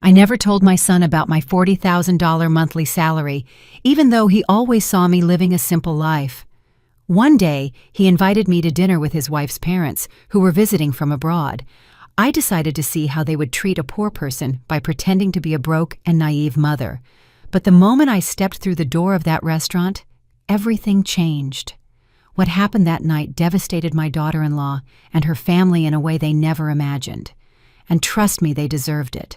I never told my son about my $40,000 monthly salary, even though he always saw me living a simple life. One day, he invited me to dinner with his wife's parents, who were visiting from abroad. I decided to see how they would treat a poor person by pretending to be a broke and naive mother. But the moment I stepped through the door of that restaurant, everything changed. What happened that night devastated my daughter-in-law and her family in a way they never imagined. And trust me, they deserved it.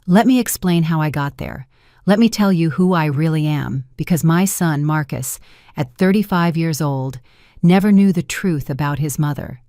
Let me explain how I got there. Let me tell you who I really am, because my son, Marcus, at 35 years old, never knew the truth about his mother.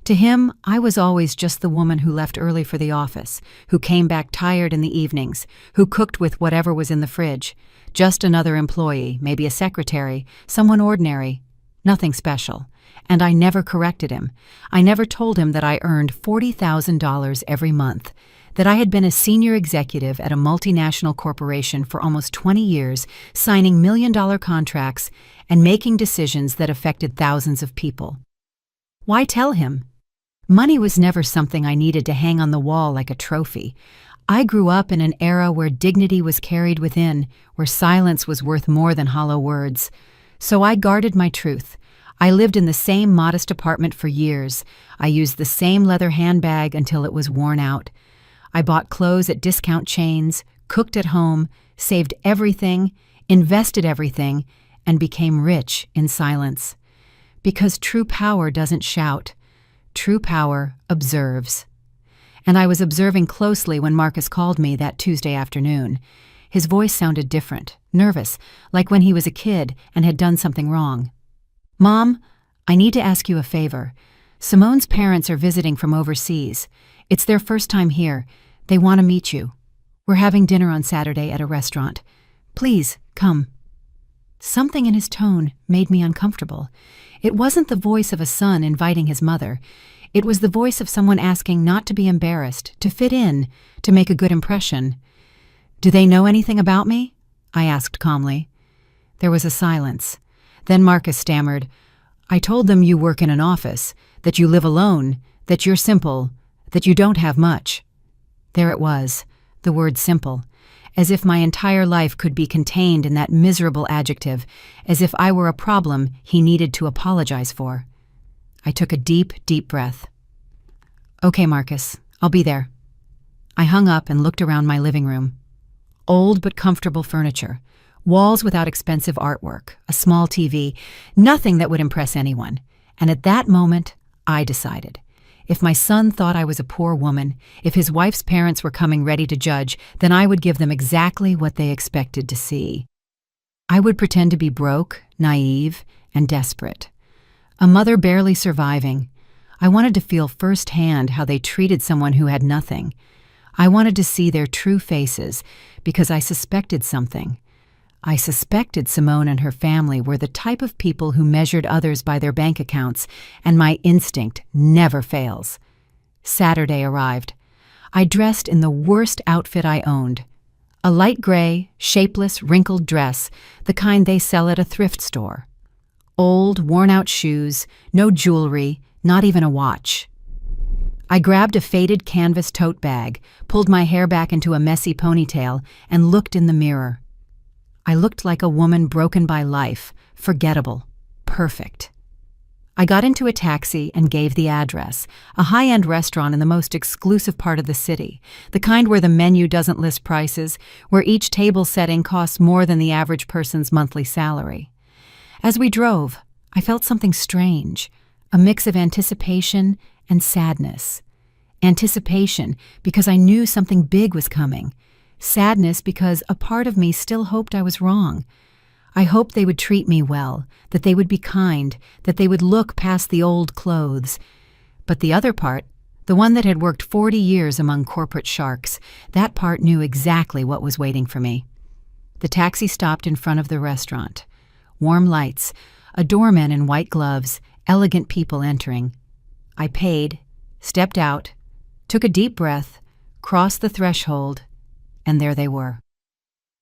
To him, I was always just the woman who left early for the office, who came back tired in the evenings, who cooked with whatever was in the fridge. Just another employee, maybe a secretary, someone ordinary, nothing special. And I never corrected him. I never told him that I earned $40,000 every month, that I had been a senior executive at a multinational corporation for almost 20 years, signing million-dollar contracts and making decisions that affected thousands of people. Why tell him? Money was never something I needed to hang on the wall like a trophy. I grew up in an era where dignity was carried within, where silence was worth more than hollow words. So I guarded my truth. I lived in the same modest apartment for years. I used the same leather handbag until it was worn out. I bought clothes at discount chains, cooked at home, saved everything, invested everything, and became rich in silence. Because true power doesn't shout. True power observes. And I was observing closely when Marcus called me that Tuesday afternoon. His voice sounded different, nervous, like when he was a kid and had done something wrong. "Mom, I need to ask you a favor. Simone's parents are visiting from overseas. It's their first time here. They want to meet you. We're having dinner on Saturday at a restaurant. Please, come." Something in his tone made me uncomfortable. It wasn't the voice of a son inviting his mother. It was the voice of someone asking not to be embarrassed, to fit in, to make a good impression. "Do they know anything about me?" I asked calmly. There was a silence. Then Marcus stammered, "I told them you work in an office, that you live alone, that you're simple, that you don't have much." There it was, the word simple, as if my entire life could be contained in that miserable adjective, as if I were a problem he needed to apologize for. I took a deep, deep breath. "Okay, Marcus, I'll be there." I hung up and looked around my living room. Old but comfortable furniture, walls without expensive artwork, a small TV, nothing that would impress anyone. And at that moment, I decided. If my son thought I was a poor woman, if his wife's parents were coming ready to judge, then I would give them exactly what they expected to see. I would pretend to be broke, naive, and desperate. A mother barely surviving. I wanted to feel firsthand how they treated someone who had nothing. I wanted to see their true faces because I suspected something. I suspected Simone and her family were the type of people who measured others by their bank accounts, and my instinct never fails. Saturday arrived. I dressed in the worst outfit I owned. A light gray, shapeless, wrinkled dress, the kind they sell at a thrift store. Old, worn-out shoes, no jewelry, not even a watch. I grabbed a faded canvas tote bag, pulled my hair back into a messy ponytail, and looked in the mirror. I looked like a woman broken by life, forgettable, perfect. I got into a taxi and gave the address, a high-end restaurant in the most exclusive part of the city, the kind where the menu doesn't list prices, where each table setting costs more than the average person's monthly salary. As we drove, I felt something strange, a mix of anticipation and sadness. Anticipation because I knew something big was coming. Sadness because a part of me still hoped I was wrong. I hoped they would treat me well, that they would be kind, that they would look past the old clothes. But the other part, the one that had worked 40 years among corporate sharks, that part knew exactly what was waiting for me. The taxi stopped in front of the restaurant. Warm lights, a doorman in white gloves, elegant people entering. I paid, stepped out, took a deep breath, crossed the threshold, and there they were.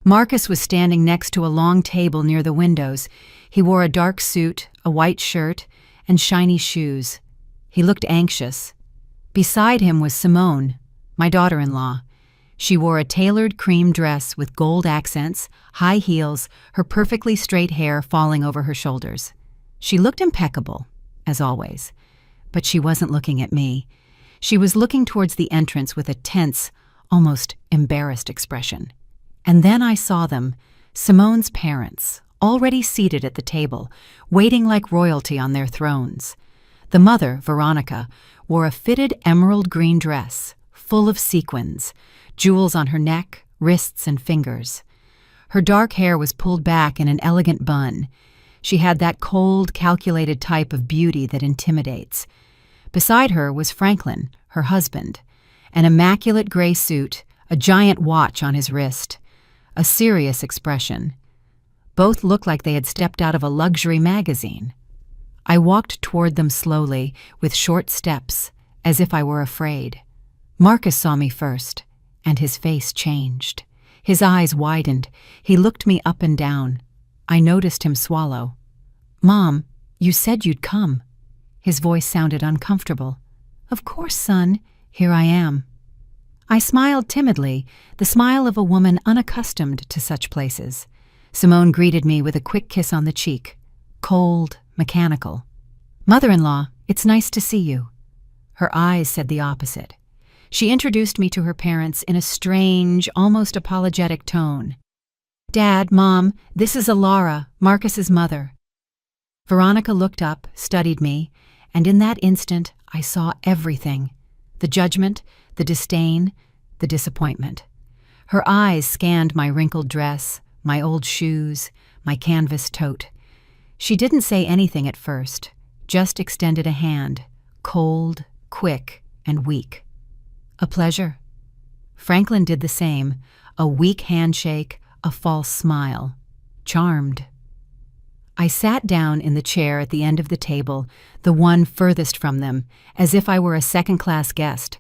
Marcus was standing next to a long table near the windows. He wore a dark suit, a white shirt, and shiny shoes. He looked anxious. Beside him was Simone, my daughter-in-law. She wore a tailored cream dress with gold accents, high heels, her perfectly straight hair falling over her shoulders. She looked impeccable, as always. But she wasn't looking at me. She was looking towards the entrance with a tense, almost embarrassed expression. And then I saw them, Simone's parents, already seated at the table, waiting like royalty on their thrones. The mother, Veronica, wore a fitted emerald green dress, full of sequins, jewels on her neck, wrists, and fingers. Her dark hair was pulled back in an elegant bun. She had that cold, calculated type of beauty that intimidates. Beside her was Franklin, her husband, an immaculate gray suit, a giant watch on his wrist, a serious expression. Both looked like they had stepped out of a luxury magazine. I walked toward them slowly, with short steps, as if I were afraid. Marcus saw me first, and his face changed. His eyes widened. He looked me up and down. I noticed him swallow. "Mom, you said you'd come." His voice sounded uncomfortable. "Of course, son. Here I am." I smiled timidly, the smile of a woman unaccustomed to such places. Simone greeted me with a quick kiss on the cheek. Cold, mechanical. "Mother-in-law, it's nice to see you." Her eyes said the opposite. She introduced me to her parents in a strange, almost apologetic tone. "Dad, Mom, this is Alara, Marcus's mother." Veronica looked up, studied me, and in that instant I saw everything. The judgment, the disdain, the disappointment. Her eyes scanned my wrinkled dress, my old shoes, my canvas tote. She didn't say anything at first, just extended a hand, cold, quick, and weak. "A pleasure." Franklin did the same, a weak handshake, a false smile. Charmed. I sat down in the chair at the end of the table, the one furthest from them, as if I were a second-class guest.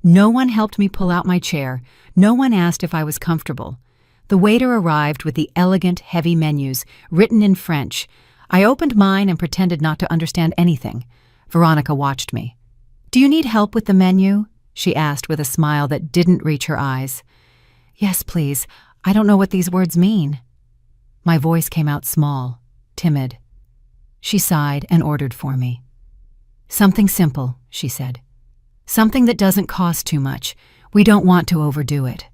No one helped me pull out my chair. No one asked if I was comfortable. The waiter arrived with the elegant, heavy menus, written in French. I opened mine and pretended not to understand anything. Veronica watched me. "Do you need help with the menu?" she asked with a smile that didn't reach her eyes. "Yes, please. I don't know what these words mean." My voice came out small, timid. She sighed and ordered for me. "Something simple," she said. "Something that doesn't cost too much. We don't want to overdo it."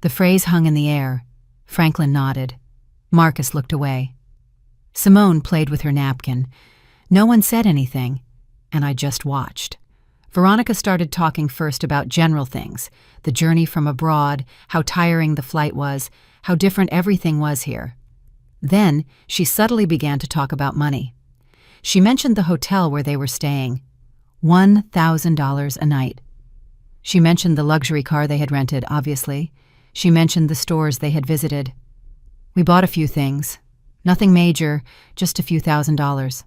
The phrase hung in the air. Franklin nodded. Marcus looked away. Simone played with her napkin. No one said anything, and I just watched. Veronica started talking first about general things, the journey from abroad, how tiring the flight was, how different everything was here. Then she subtly began to talk about money. She mentioned the hotel where they were staying. $1,000 a night. She mentioned the luxury car they had rented, obviously. She mentioned the stores they had visited. "We bought a few things. Nothing major, just a few $1,000s.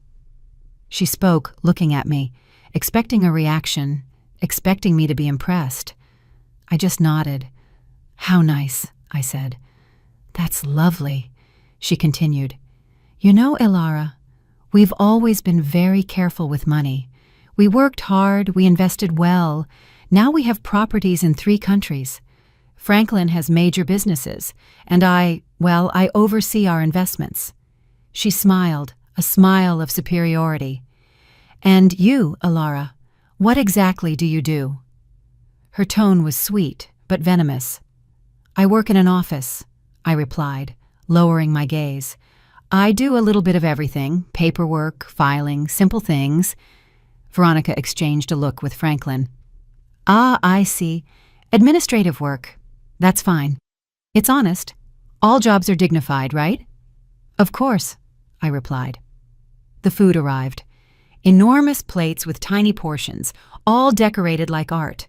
She spoke, looking at me, expecting a reaction, expecting me to be impressed. I just nodded. "How nice," I said. "That's lovely," she continued. "You know, Alara, we've always been very careful with money. We worked hard, we invested well. Now we have properties in 3 countries. Franklin has major businesses, and I oversee our investments." She smiled, a smile of superiority. "And you, Alara, what exactly do you do?" Her tone was sweet, but venomous. "I work in an office," I replied, lowering my gaze. "I do a little bit of everything, paperwork, filing, simple things." Veronica exchanged a look with Franklin. "Ah, I see. Administrative work. That's fine. It's honest. All jobs are dignified, right?" "Of course," I replied. The food arrived. Enormous plates with tiny portions, all decorated like art.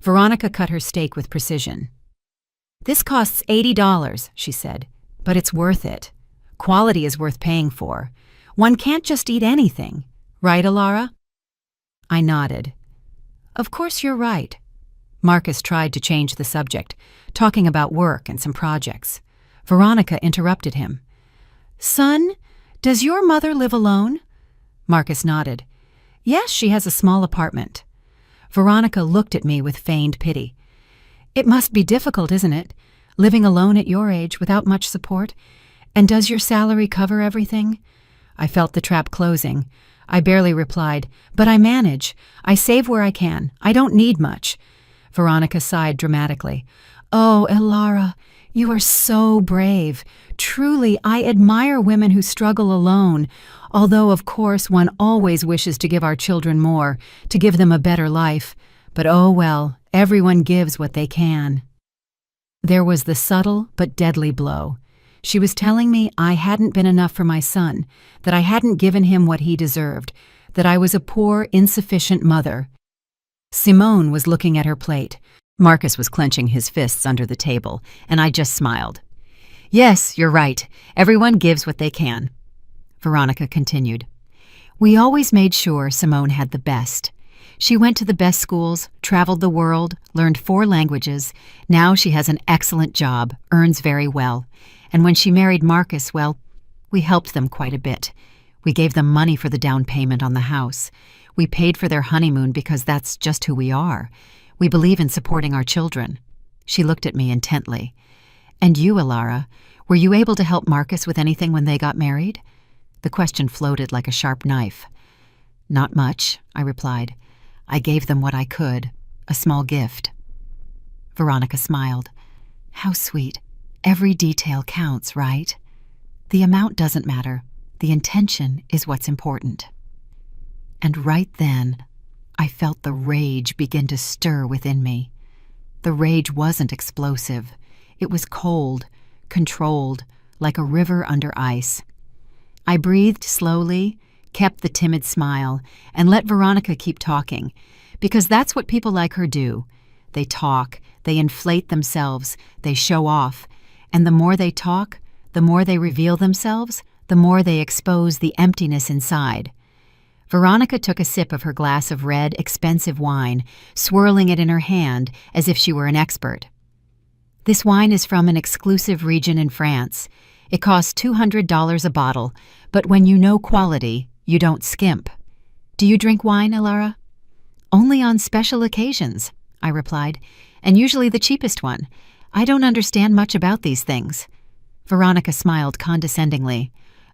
Veronica cut her steak with precision. "This costs $80, she said, "but it's worth it. Quality is worth paying for. One can't just eat anything. Right, Alara?" I nodded. "Of course you're right." Marcus tried to change the subject, talking about work and some projects. Veronica interrupted him. "Son, does your mother live alone?" Marcus nodded. "Yes, she has a small apartment." Veronica looked at me with feigned pity. It must be difficult, isn't it? Living alone at your age without much support? And does your salary cover everything? I felt the trap closing. I barely replied, but I manage. I save where I can. I don't need much. Veronica sighed dramatically. Oh, Elara, you are so brave. Truly, I admire women who struggle alone, although, of course, one always wishes to give our children more, to give them a better life. But oh well, everyone gives what they can. There was the subtle but deadly blow. She was telling me I hadn't been enough for my son, that I hadn't given him what he deserved, that I was a poor, insufficient mother. Simone was looking at her plate. Marcus was clenching his fists under the table, and I just smiled. Yes, you're right. Everyone gives what they can. Veronica continued. We always made sure Simone had the best. She went to the best schools, traveled the world, learned 4 languages. Now she has an excellent job, earns very well. And when she married Marcus, well, we helped them quite a bit. We gave them money for the down payment on the house. We paid for their honeymoon because that's just who we are. We believe in supporting our children. She looked at me intently. And you, Elara, were you able to help Marcus with anything when they got married? The question floated like a sharp knife. Not much, I replied. I gave them what I could, a small gift. Veronica smiled. How sweet. Every detail counts, right? The amount doesn't matter. The intention is what's important. And right then, I felt the rage begin to stir within me. The rage wasn't explosive. It was cold, controlled, like a river under ice. I breathed slowly, kept the timid smile, and let Veronica keep talking, because that's what people like her do. They talk, they inflate themselves, they show off, and the more they talk, the more they reveal themselves, the more they expose the emptiness inside. Veronica took a sip of her glass of red, expensive wine, swirling it in her hand as if she were an expert. This wine is from an exclusive region in France. It costs $200 a bottle, but when you know quality, you don't skimp. Do you drink wine, Elara? Only on special occasions, I replied, and usually the cheapest one. I don't understand much about these things. Veronica smiled condescendingly.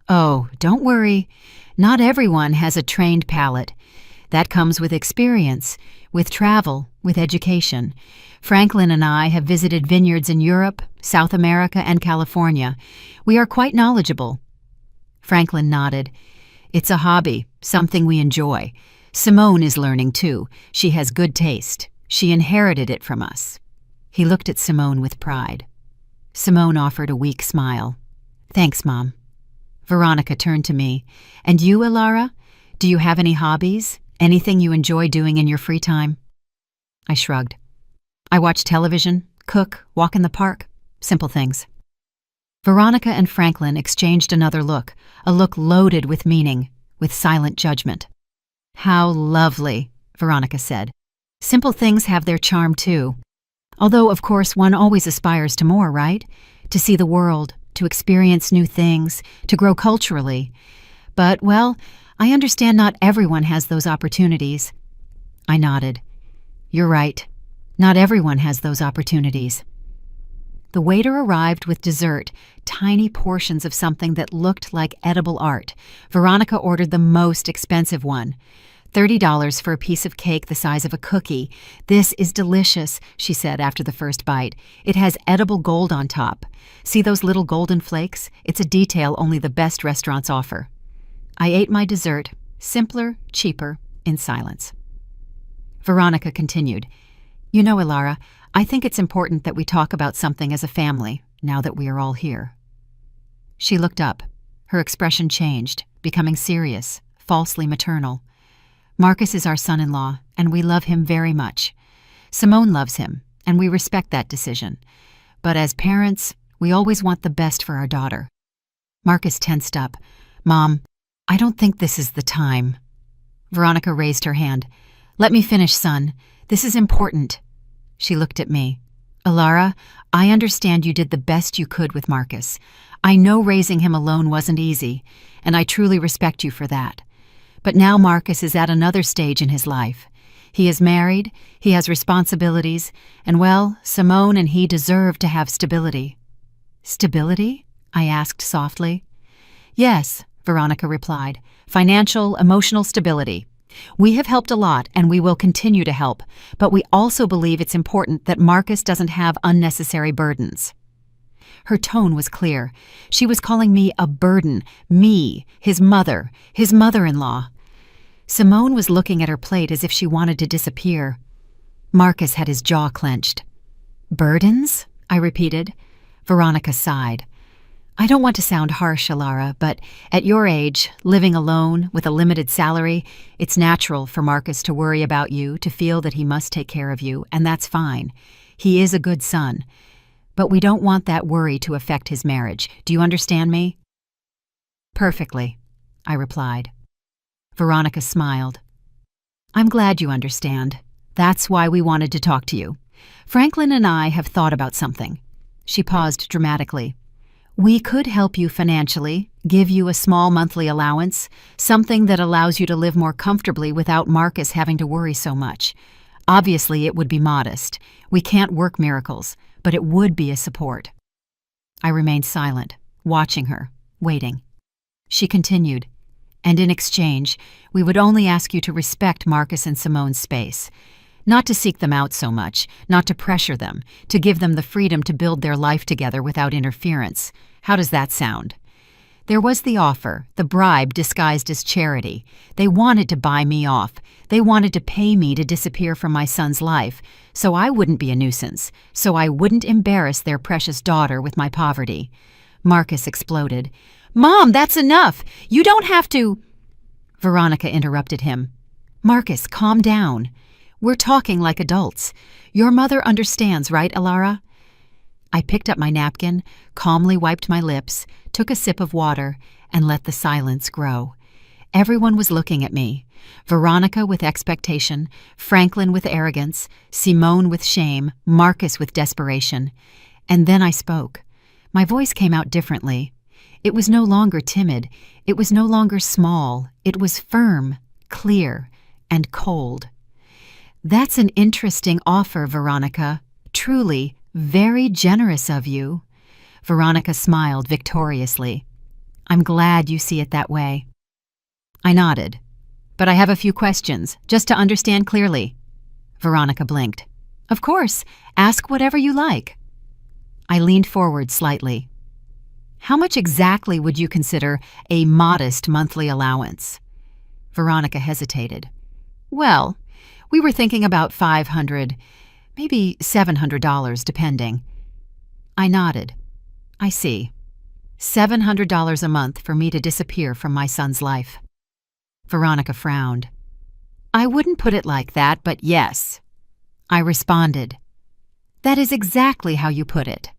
Oh, don't worry. Not everyone has a trained palate. That comes with experience, with travel, with education. Franklin and I have visited vineyards in Europe, South America, and California. We are quite knowledgeable. Franklin nodded. It's a hobby, something we enjoy. Simone is learning too. She has good taste. She inherited it from us. He looked at Simone with pride. Simone offered a weak smile. Thanks, Mom. Veronica turned to me. And you, Elara? Do you have any hobbies? Anything you enjoy doing in your free time? I shrugged. I watch television, cook, walk in the park. Simple things. Veronica and Franklin exchanged another look, a look loaded with meaning, with silent judgment. How lovely, Veronica said. Simple things have their charm too. Although, of course, one always aspires to more, right? To see the world, to experience new things, to grow culturally. But, well, I understand not everyone has those opportunities. I nodded. You're right. Not everyone has those opportunities. The waiter arrived with dessert, tiny portions of something that looked like edible art. Veronica ordered the most expensive one. $30 for a piece of cake the size of a cookie. This is delicious, she said after the first bite. It has edible gold on top. See those little golden flakes? It's a detail only the best restaurants offer. I ate my dessert, simpler, cheaper, in silence. Veronica continued. You know, Elara, I think it's important that we talk about something as a family, now that we are all here. She looked up. Her expression changed, becoming serious, falsely maternal. Marcus is our son-in-law, and we love him very much. Simone loves him, and we respect that decision. But as parents, we always want the best for our daughter. Marcus tensed up. Mom, I don't think this is the time. Veronica raised her hand. Let me finish, son. This is important. She looked at me. Elara, I understand you did the best you could with Marcus. I know raising him alone wasn't easy, and I truly respect you for that. But now Marcus is at another stage in his life. He is married, he has responsibilities, and well, Simone and he deserve to have stability." "Stability?" I asked softly. "Yes," Veronica replied. "Financial, emotional stability. We have helped a lot and we will continue to help, but we also believe it's important that Marcus doesn't have unnecessary burdens." Her tone was clear. She was calling me a burden, me, his mother-in-law. Simone was looking at her plate as if she wanted to disappear. Marcus had his jaw clenched. "Burdens?" I repeated. Veronica sighed. "I don't want to sound harsh, Alara, but at your age, living alone with a limited salary, it's natural for Marcus to worry about you, to feel that he must take care of you, and that's fine. He is a good son. But we don't want that worry to affect his marriage. Do you understand me?" "Perfectly," I replied. Veronica smiled. "I'm glad you understand. That's why we wanted to talk to you. Franklin and I have thought about something." She paused dramatically. "We could help you financially, give you a small monthly allowance, something that allows you to live more comfortably without Marcus having to worry so much. Obviously, it would be modest. We can't work miracles, but it would be a support." I remained silent, watching her, waiting. She continued, "And in exchange, we would only ask you to respect Marcus and Simone's space. Not to seek them out so much, not to pressure them, to give them the freedom to build their life together without interference. How does that sound?" There was the offer, the bribe disguised as charity. They wanted to buy me off. They wanted to pay me to disappear from my son's life, so I wouldn't be a nuisance, so I wouldn't embarrass their precious daughter with my poverty. Marcus exploded. "Mom, that's enough! You don't have to—" Veronica interrupted him. "Marcus, calm down. We're talking like adults. Your mother understands, right, Alara?" I picked up my napkin, calmly wiped my lips, took a sip of water, and let the silence grow. Everyone was looking at me. Veronica with expectation, Franklin with arrogance, Simone with shame, Marcus with desperation. And then I spoke. My voice came out differently. It was no longer timid. It was no longer small. It was firm, clear, and cold. "That's an interesting offer, Veronica. Truly, very generous of you." Veronica smiled victoriously. "I'm glad you see it that way." I nodded. "But I have a few questions, just to understand clearly." Veronica blinked. "Of course, ask whatever you like." I leaned forward slightly. "How much exactly would you consider a modest monthly allowance?" Veronica hesitated. "Well, we were thinking about $500, maybe $700, depending." I nodded. "I see. $700 a month for me to disappear from my son's life." Veronica frowned. "I wouldn't put it like that, but yes." I responded. "That is exactly how you put it."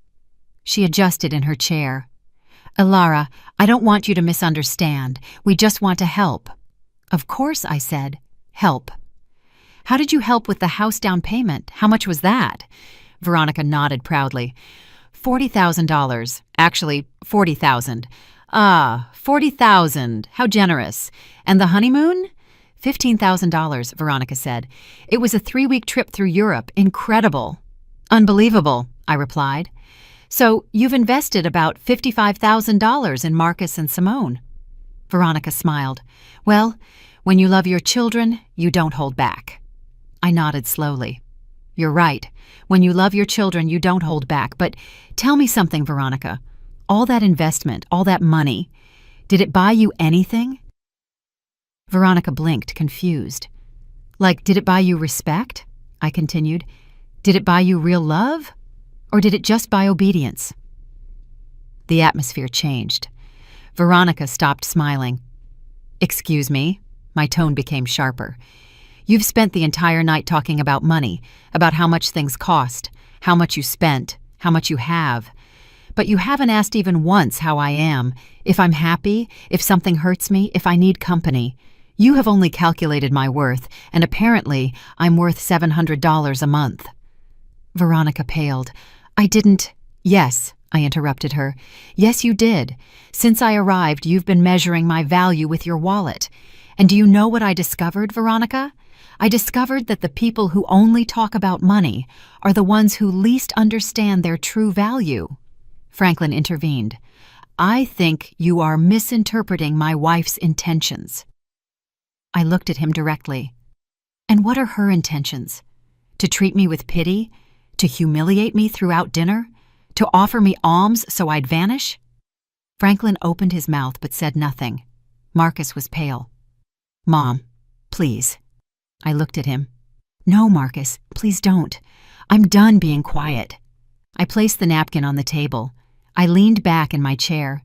She adjusted in her chair. "Alara, I don't want you to misunderstand. We just want to help." "Of course," I said. "Help." "How did you help with the house down payment? How much was that?" Veronica nodded proudly. $40,000. Actually, 40,000. "Ah, 40,000. How generous. And the honeymoon?" $15,000, Veronica said. "It was a 3-week trip through Europe. Incredible." "Unbelievable," I replied. "So you've invested about $55,000 in Marcus and Simone." Veronica smiled. "Well, when you love your children, you don't hold back." I nodded slowly. "You're right. When you love your children, you don't hold back. But tell me something, Veronica. All that investment, all that money, did it buy you anything?" Veronica blinked, confused. "Like, did it buy you respect?" I continued. "Did it buy you real love? Or did it just buy obedience?" The atmosphere changed. Veronica stopped smiling. "Excuse me." My tone became sharper. "You've spent the entire night talking about money, about how much things cost, how much you spent, how much you have. But you haven't asked even once how I am, if I'm happy, if something hurts me, if I need company. You have only calculated my worth, and apparently I'm worth $700 a month." Veronica paled. "I didn't—" "Yes," I interrupted her. "Yes, you did. Since I arrived, you've been measuring my value with your wallet. And do you know what I discovered, Veronica? I discovered that the people who only talk about money are the ones who least understand their true value. Franklin intervened. I think you are misinterpreting my wife's intentions. I looked at him directly. And what are her intentions? To treat me with pity? To humiliate me throughout dinner? To offer me alms so I'd vanish? Franklin opened his mouth but said nothing. Marcus was pale. Mom, please. I looked at him. No, Marcus, please don't. I'm done being quiet. I placed the napkin on the table. I leaned back in my chair.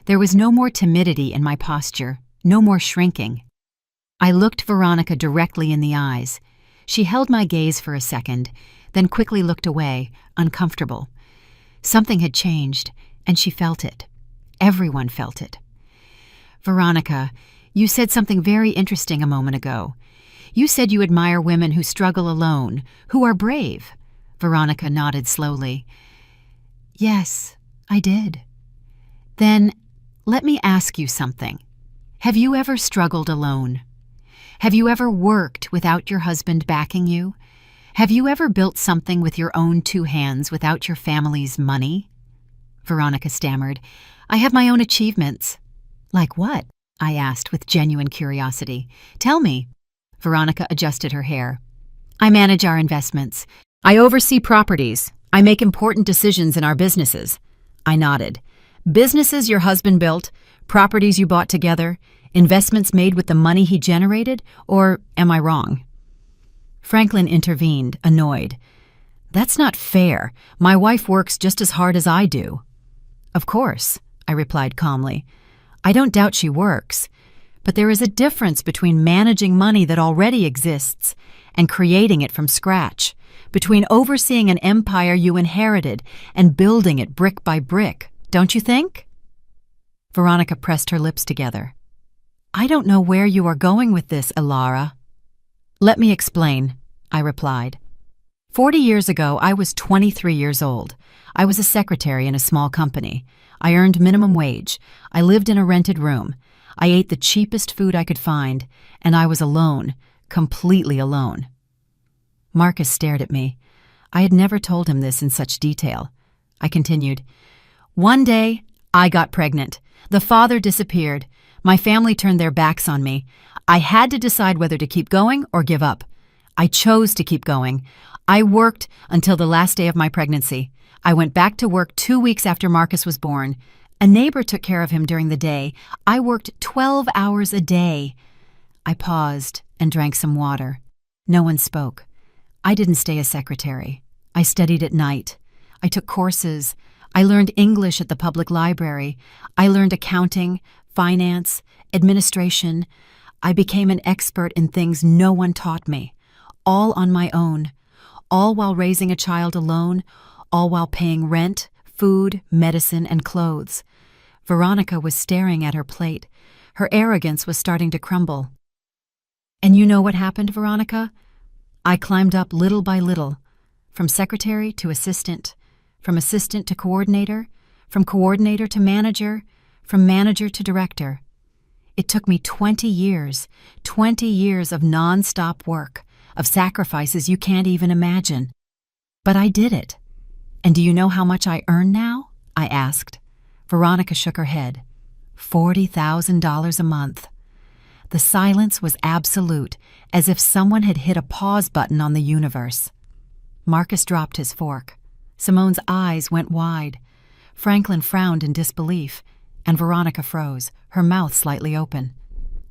There was no more timidity in my posture, no more shrinking. I looked Veronica directly in the eyes. She held my gaze for a second, then quickly looked away, uncomfortable. Something had changed, and she felt it. Everyone felt it. Veronica, you said something very interesting a moment ago. You said you admire women who struggle alone, who are brave. Veronica nodded slowly. Yes, I did. Then, let me ask you something. Have you ever struggled alone? Have you ever worked without your husband backing you? Have you ever built something with your own 2 hands without your family's money? Veronica stammered. I have my own achievements. Like what? I asked with genuine curiosity. Tell me. Veronica adjusted her hair. I manage our investments. I oversee properties. I make important decisions in our businesses. I nodded. Businesses your husband built, properties you bought together, investments made with the money he generated, or am I wrong? Franklin intervened, annoyed. That's not fair. My wife works just as hard as I do. Of course, I replied calmly. I don't doubt she works, but there is a difference between managing money that already exists and creating it from scratch, between overseeing an empire you inherited and building it brick by brick, don't you think? Veronica pressed her lips together. I don't know where you are going with this, Ilara. Let me explain, I replied. 40 years ago, I was 23 years old. I was a secretary in a small company. I earned minimum wage. I lived in a rented room. I ate the cheapest food I could find, and I was alone, completely alone. Marcus stared at me. I had never told him this in such detail. I continued. One day, I got pregnant. The father disappeared. My family turned their backs on me. I had to decide whether to keep going or give up. I chose to keep going. I worked until the last day of my pregnancy. I went back to work 2 weeks after Marcus was born. A neighbor took care of him during the day. I worked 12 hours a day. I paused and drank some water. No one spoke. I didn't stay a secretary. I studied at night. I took courses. I learned English at the public library. I learned accounting, finance, administration. I became an expert in things no one taught me, all on my own, all while raising a child alone, all while paying rent, food, medicine, and clothes. Veronica was staring at her plate. Her arrogance was starting to crumble. And you know what happened, Veronica? I climbed up little by little, from secretary to assistant, from assistant to coordinator, from coordinator to manager, from manager to director. It took me 20 years of non-stop work, of sacrifices you can't even imagine. But I did it. And do you know how much I earn now? I asked. Veronica shook her head. $40,000 a month. The silence was absolute, as if someone had hit a pause button on the universe. Marcus dropped his fork. Simone's eyes went wide. Franklin frowned in disbelief, and Veronica froze, her mouth slightly open.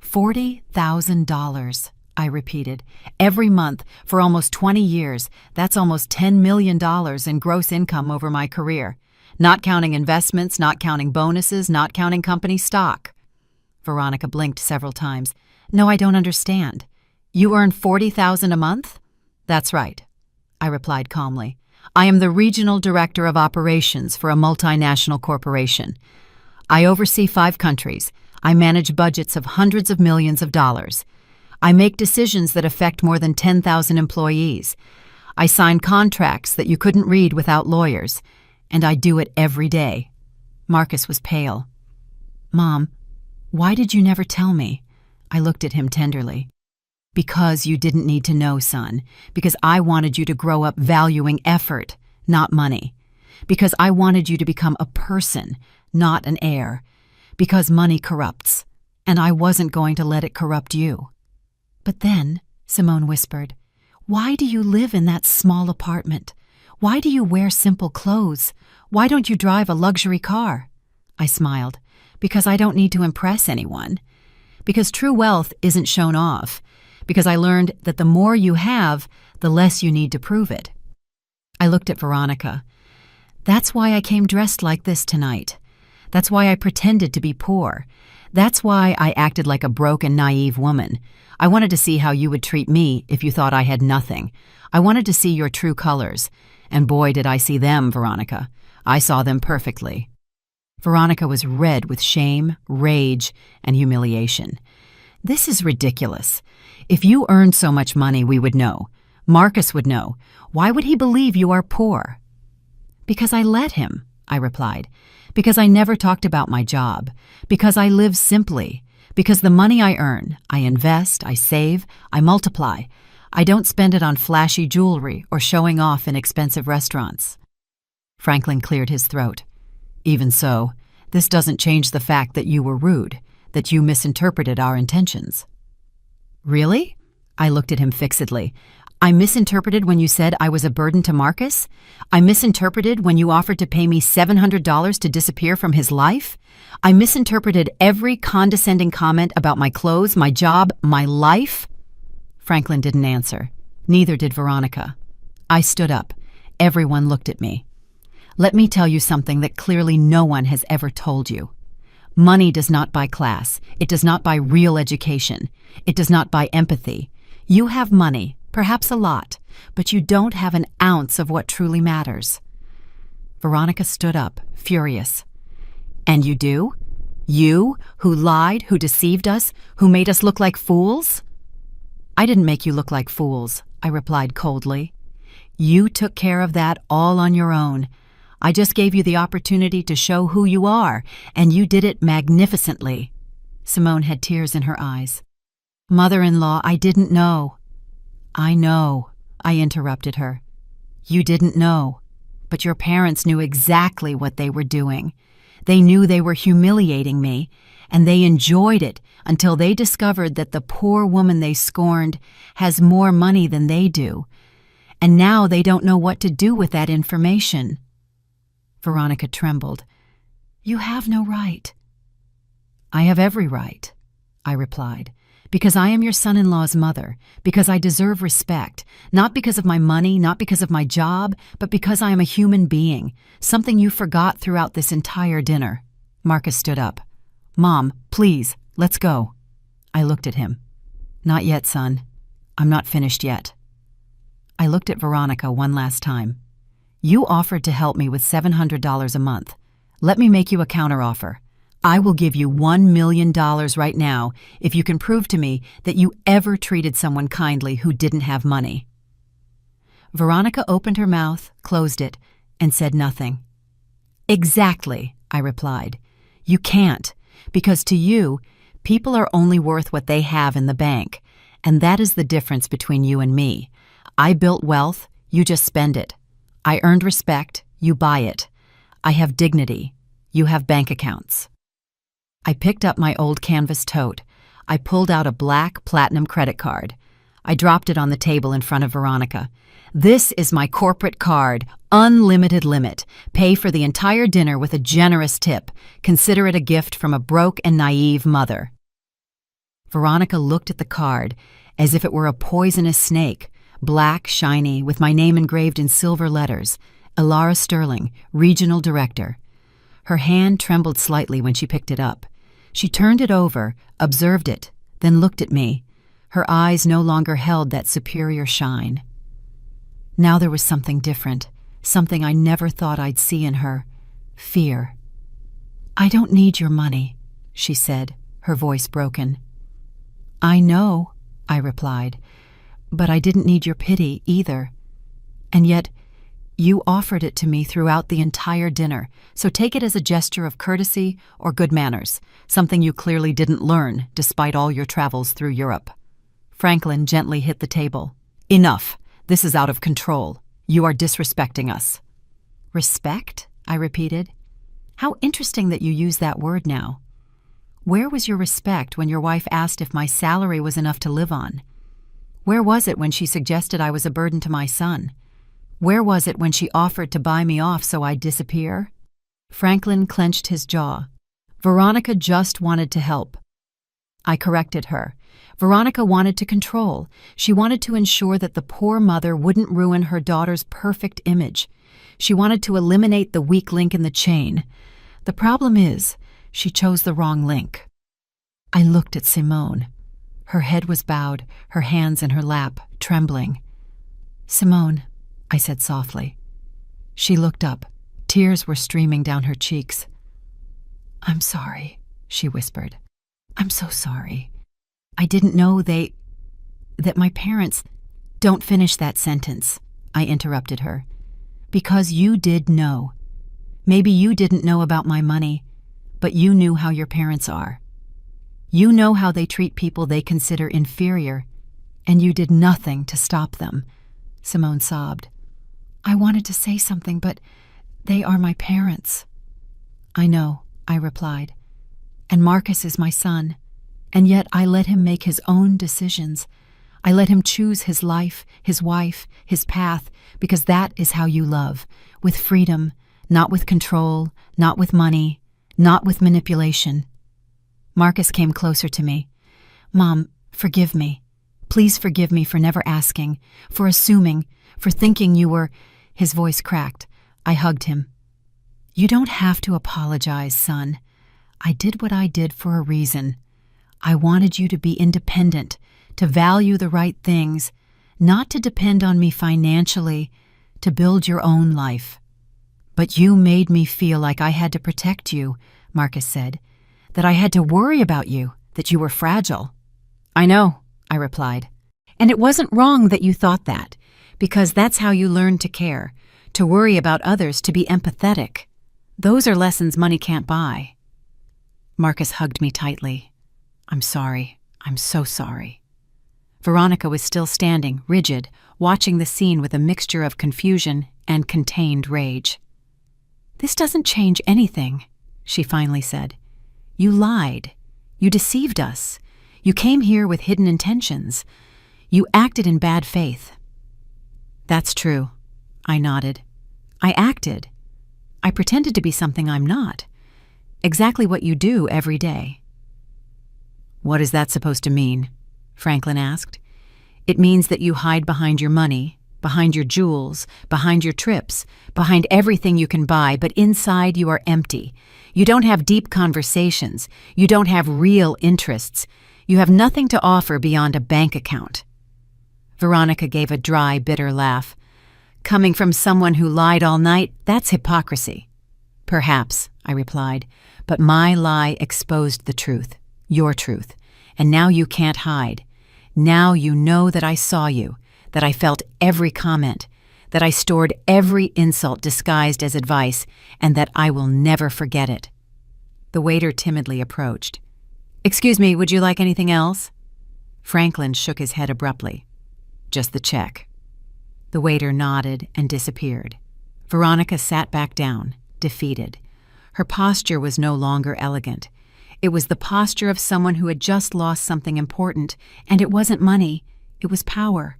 $40,000, I repeated. Every month, for almost 20 years, that's almost $10 million in gross income over my career. Not counting investments, not counting bonuses, not counting company stock. Veronica blinked several times. No, I don't understand. You earn $40,000 a month? That's right, I replied calmly. I am the regional director of operations for a multinational corporation. I oversee 5 countries. I manage budgets of hundreds of millions of dollars. I make decisions that affect more than 10,000 employees. I sign contracts that you couldn't read without lawyers, and I do it every day. Marcus was pale. Mom, why did you never tell me? I looked at him tenderly. Because you didn't need to know, son. Because I wanted you to grow up valuing effort, not money. Because I wanted you to become a person, not an heir. Because money corrupts, and I wasn't going to let it corrupt you. But then, Simone whispered, why do you live in that small apartment? Why do you wear simple clothes? Why don't you drive a luxury car? I smiled. Because I don't need to impress anyone. Because true wealth isn't shown off. Because I learned that the more you have, the less you need to prove it. I looked at Veronica. That's why I came dressed like this tonight. That's why I pretended to be poor. That's why I acted like a broke and naive woman. I wanted to see how you would treat me if you thought I had nothing. I wanted to see your true colors. And boy, did I see them, Veronica. I saw them perfectly. Veronica was red with shame, rage, and humiliation. This is ridiculous. If you earned so much money, we would know. Marcus would know. Why would he believe you are poor? Because I let him, I replied. Because I never talked about my job. Because I live simply. Because the money I earn, I invest, I save, I multiply. I don't spend it on flashy jewelry or showing off in expensive restaurants. Franklin cleared his throat. Even so, this doesn't change the fact that you were rude, that you misinterpreted our intentions. Really? I looked at him fixedly. I misinterpreted when you said I was a burden to Marcus? I misinterpreted when you offered to pay me $700 to disappear from his life? I misinterpreted every condescending comment about my clothes, my job, my life? Franklin didn't answer. Neither did Veronica. I stood up. Everyone looked at me. Let me tell you something that clearly no one has ever told you. Money does not buy class. It does not buy real education. It does not buy empathy. You have money, perhaps a lot, but you don't have an ounce of what truly matters. Veronica stood up, furious. And you do? You, who lied, who deceived us, who made us look like fools? I didn't make you look like fools, I replied coldly. You took care of that all on your own. I just gave you the opportunity to show who you are, and you did it magnificently. Simone had tears in her eyes. Mother-in-law, I didn't know. I know, I interrupted her. You didn't know, but your parents knew exactly what they were doing. They knew they were humiliating me, and they enjoyed it until they discovered that the poor woman they scorned has more money than they do. And now they don't know what to do with that information. Veronica trembled. You have no right. I have every right, I replied, because I am your son-in-law's mother, because I deserve respect, not because of my money, not because of my job, but because I am a human being, something you forgot throughout this entire dinner. Marcus stood up. Mom, please, let's go. I looked at him. Not yet, son. I'm not finished yet. I looked at Veronica one last time. You offered to help me with $700 a month. Let me make you a counteroffer. I will give you $1 million right now if you can prove to me that you ever treated someone kindly who didn't have money. Veronica opened her mouth, closed it, and said nothing. Exactly, I replied. You can't, because to you, people are only worth what they have in the bank, and that is the difference between you and me. I built wealth, you just spend it. I earned respect, you buy it. I have dignity, you have bank accounts. I picked up my old canvas tote. I pulled out a black platinum credit card. I dropped it on the table in front of Veronica. This is my corporate card, unlimited limit. Pay for the entire dinner with a generous tip. Consider it a gift from a broke and naive mother. Veronica looked at the card as if it were a poisonous snake, black, shiny, with my name engraved in silver letters, Elara Sterling, Regional Director. Her hand trembled slightly when she picked it up. She turned it over, observed it, then looked at me. Her eyes no longer held that superior shine. Now there was something different, something I never thought I'd see in her. Fear. I don't need your money, she said, her voice broken. I know, I replied, but I didn't need your pity either. And yet, you offered it to me throughout the entire dinner, so take it as a gesture of courtesy or good manners, something you clearly didn't learn despite all your travels through Europe. Franklin gently hit the table. Enough. This is out of control. You are disrespecting us. Respect? I repeated. How interesting that you use that word now. Where was your respect when your wife asked if my salary was enough to live on? Where was it when she suggested I was a burden to my son? Where was it when she offered to buy me off so I'd disappear? Franklin clenched his jaw. Veronica just wanted to help. I corrected her. Veronica wanted to control. She wanted to ensure that the poor mother wouldn't ruin her daughter's perfect image. She wanted to eliminate the weak link in the chain. The problem is, she chose the wrong link. I looked at Simone. Her head was bowed, her hands in her lap, trembling. Simone, I said softly. She looked up. Tears were streaming down her cheeks. I'm sorry, she whispered. I'm so sorry. I didn't know that my parents... Don't finish that sentence, I interrupted her. Because you did know. Maybe you didn't know about my money, but you knew how your parents are. You know how they treat people they consider inferior, and you did nothing to stop them. Simone sobbed. I wanted to say something, but they are my parents. I know, I replied. And Marcus is my son, and yet I let him make his own decisions. I let him choose his life, his wife, his path, because that is how you love, with freedom, not with control, not with money, not with manipulation. Marcus came closer to me. Mom, forgive me. Please forgive me for never asking, for assuming, for thinking you were... His voice cracked. I hugged him. You don't have to apologize, son. I did what I did for a reason. I wanted you to be independent, to value the right things, not to depend on me financially, to build your own life. But you made me feel like I had to protect you, Marcus said, that I had to worry about you, that you were fragile. I know, I replied. And it wasn't wrong that you thought that, because that's how you learn to care, to worry about others, to be empathetic. Those are lessons money can't buy. Marcus hugged me tightly. I'm sorry. I'm so sorry. Veronica was still standing, rigid, watching the scene with a mixture of confusion and contained rage. This doesn't change anything, she finally said. You lied. You deceived us. You came here with hidden intentions. You acted in bad faith. That's true, I nodded. I acted. I pretended to be something I'm not. Exactly what you do every day. What is that supposed to mean? Franklin asked. It means that you hide behind your money, behind your jewels, behind your trips, behind everything you can buy, but inside you are empty. You don't have deep conversations. You don't have real interests. You have nothing to offer beyond a bank account. Veronica gave a dry, bitter laugh. Coming from someone who lied all night, that's hypocrisy. Perhaps, I replied, but my lie exposed the truth, your truth, and now you can't hide. Now you know that I saw you, that I felt every comment, that I stored every insult disguised as advice, and that I will never forget it. The waiter timidly approached. Excuse me, would you like anything else? Franklin shook his head abruptly. Just the check. The waiter nodded and disappeared. Veronica sat back down, defeated. Her posture was no longer elegant. It was the posture of someone who had just lost something important, and it wasn't money, it was power.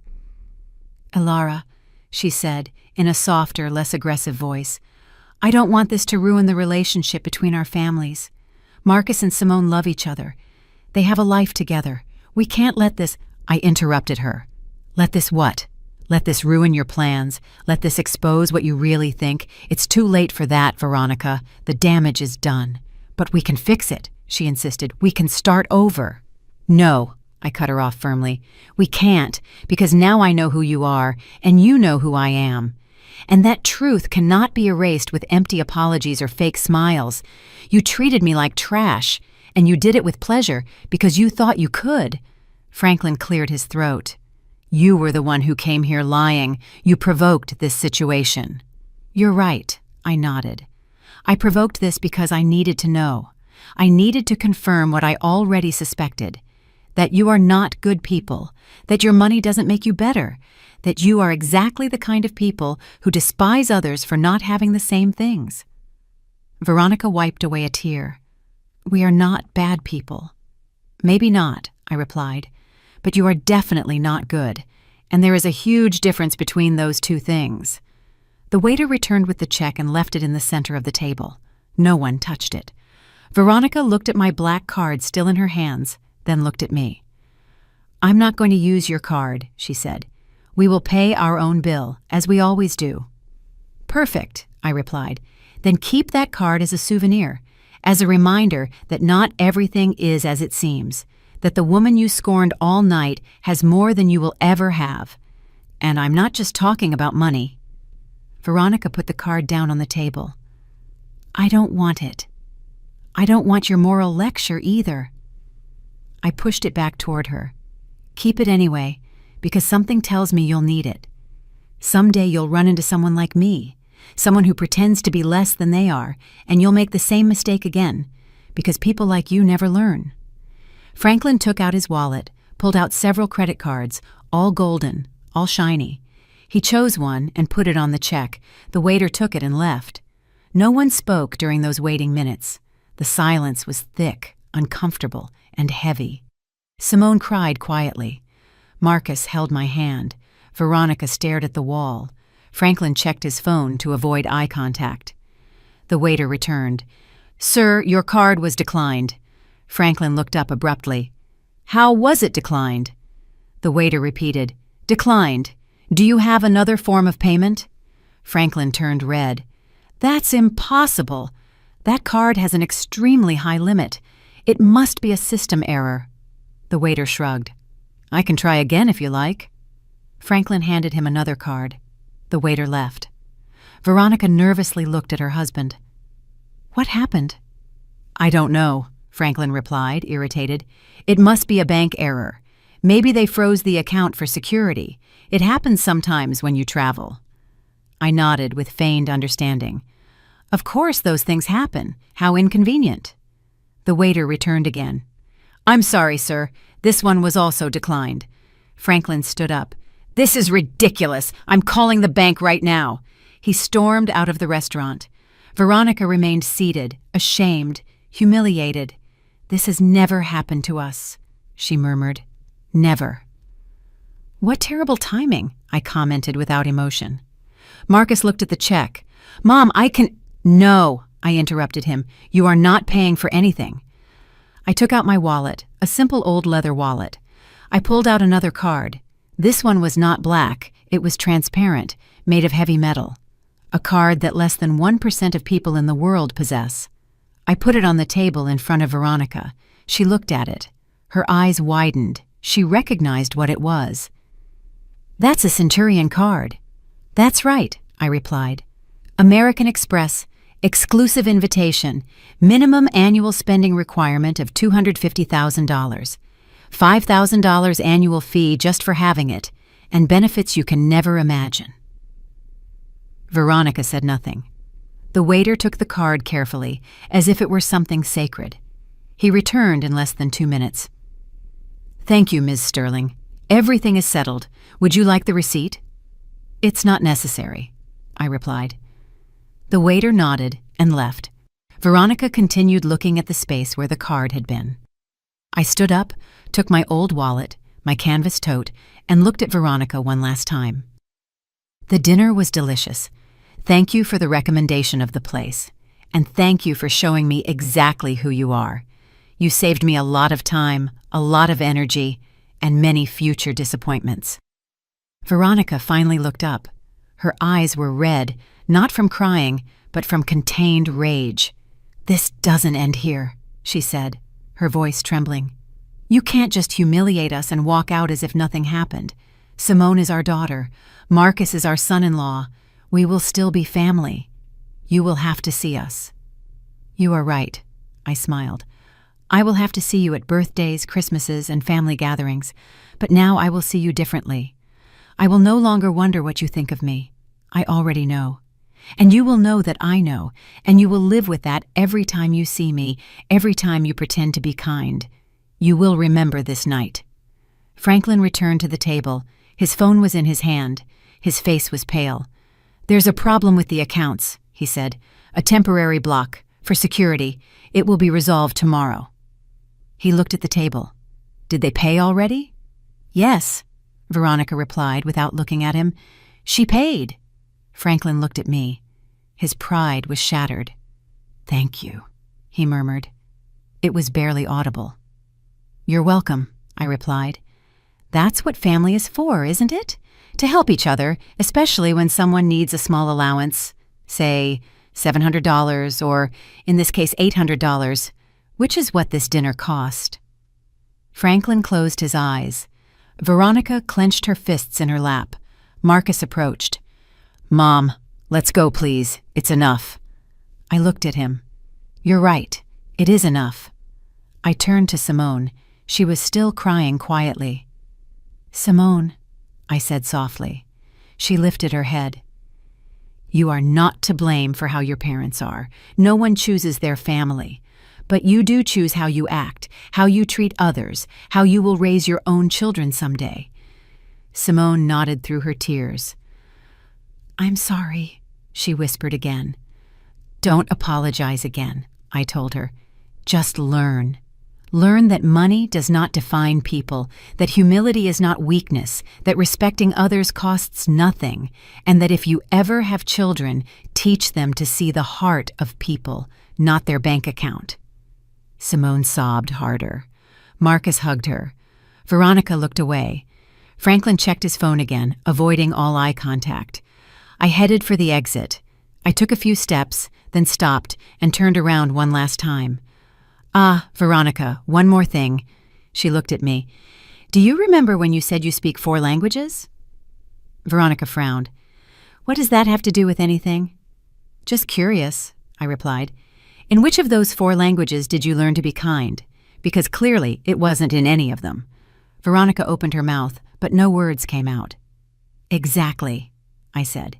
Elara, she said, in a softer, less aggressive voice, I don't want this to ruin the relationship between our families. Marcus and Simone love each other. They have a life together. We can't let this... I interrupted her. Let this what? Let this ruin your plans. Let this expose what you really think. It's too late for that, Veronica. The damage is done. But we can fix it, she insisted. We can start over. No, I cut her off firmly. We can't, because now I know who you are, and you know who I am. And that truth cannot be erased with empty apologies or fake smiles. You treated me like trash, and you did it with pleasure because you thought you could. Franklin cleared his throat. You were the one who came here lying. You provoked this situation. You're right, I nodded. I provoked this because I needed to know. I needed to confirm what I already suspected, that you are not good people, that your money doesn't make you better, that you are exactly the kind of people who despise others for not having the same things. Veronica wiped away a tear. We are not bad people. Maybe not, I replied, but you are definitely not good, and there is a huge difference between those two things. The waiter returned with the check and left it in the center of the table. No one touched it. Veronica looked at my black card still in her hands, then looked at me. I'm not going to use your card, she said. We will pay our own bill, as we always do. Perfect, I replied. Then keep that card as a souvenir, as a reminder that not everything is as it seems, that the woman you scorned all night has more than you will ever have. And I'm not just talking about money. Veronica put the card down on the table. I don't want it. I don't want your moral lecture either. I pushed it back toward her. Keep it anyway, because something tells me you'll need it. Someday you'll run into someone like me, someone who pretends to be less than they are, and you'll make the same mistake again, because people like you never learn. Franklin took out his wallet, pulled out several credit cards, all golden, all shiny. He chose one and put it on the check. The waiter took it and left. No one spoke during those waiting minutes. The silence was thick, uncomfortable, and heavy. Simone cried quietly. Marcus held my hand. Veronica stared at the wall. Franklin checked his phone to avoid eye contact. The waiter returned. Sir, your card was declined. Franklin looked up abruptly. How was it declined? The waiter repeated. Declined. Do you have another form of payment? Franklin turned red. That's impossible. That card has an extremely high limit. It must be a system error. The waiter shrugged. I can try again if you like. Franklin handed him another card. The waiter left. Veronica nervously looked at her husband. What happened? I don't know, Franklin replied, irritated. It must be a bank error. Maybe they froze the account for security. It happens sometimes when you travel. I nodded with feigned understanding. Of course those things happen. How inconvenient. The waiter returned again. I'm sorry, sir. This one was also declined. Franklin stood up. This is ridiculous. I'm calling the bank right now. He stormed out of the restaurant. Veronica remained seated, ashamed, humiliated. This has never happened to us, she murmured. Never. What terrible timing, I commented without emotion. Marcus looked at the check. Mom, No, I interrupted him. You are not paying for anything. I took out my wallet, a simple old leather wallet. I pulled out another card. This one was not black. It was transparent, made of heavy metal. A card that less than 1% of people in the world possess. I put it on the table in front of Veronica. She looked at it. Her eyes widened. She recognized what it was. That's a Centurion card. That's right, I replied. American Express, exclusive invitation, minimum annual spending requirement of $250,000, $5,000 annual fee just for having it, and benefits you can never imagine. Veronica said nothing. The waiter took the card carefully, as if it were something sacred. He returned in less than 2 minutes. Thank you, Ms. Sterling. Everything is settled. Would you like the receipt? It's not necessary, I replied. The waiter nodded and left. Veronica continued looking at the space where the card had been. I stood up, took my old wallet, my canvas tote, and looked at Veronica one last time. The dinner was delicious. Thank you for the recommendation of the place, and thank you for showing me exactly who you are. You saved me a lot of time, a lot of energy, and many future disappointments. Veronica finally looked up. Her eyes were red, not from crying, but from contained rage. This doesn't end here, she said, her voice trembling. You can't just humiliate us and walk out as if nothing happened. Simone is our daughter. Marcus is our son-in-law. We will still be family. You will have to see us. You are right, I smiled. I will have to see you at birthdays, Christmases, and family gatherings, but now I will see you differently. I will no longer wonder what you think of me. I already know. And you will know that I know, and you will live with that every time you see me, every time you pretend to be kind. You will remember this night." Franklin returned to the table. His phone was in his hand. His face was pale. "There's a problem with the accounts," he said. "A temporary block. For security. It will be resolved tomorrow." He looked at the table. "Did they pay already?" "Yes," Veronica replied without looking at him. "She paid." Franklin looked at me. His pride was shattered. "Thank you," he murmured. It was barely audible. "You're welcome," I replied. "That's what family is for, isn't it? To help each other, especially when someone needs a small allowance, say $700 or, in this case, $800, which is what this dinner cost." Franklin closed his eyes. Veronica clenched her fists in her lap. Marcus approached. "Mom, let's go, please. It's enough." I looked at him. "You're right. It is enough." I turned to Simone. She was still crying quietly. "Simone," I said softly. She lifted her head. "You are not to blame for how your parents are. No one chooses their family. But you do choose how you act, how you treat others, how you will raise your own children someday." Simone nodded through her tears. "I'm sorry," she whispered again. "Don't apologize again," I told her. "Just learn. Learn that money does not define people, that humility is not weakness, that respecting others costs nothing, and that if you ever have children, teach them to see the heart of people, not their bank account." Simone sobbed harder. Marcus hugged her. Veronica looked away. Franklin checked his phone again, avoiding all eye contact. I headed for the exit. I took a few steps, then stopped and turned around one last time. "Ah, Veronica, one more thing." She looked at me. "Do you remember when you said you speak 4 languages? Veronica frowned. "What does that have to do with anything?" "Just curious," I replied. "In which of those 4 languages did you learn to be kind? Because clearly it wasn't in any of them." Veronica opened her mouth, but no words came out. "Exactly," I said.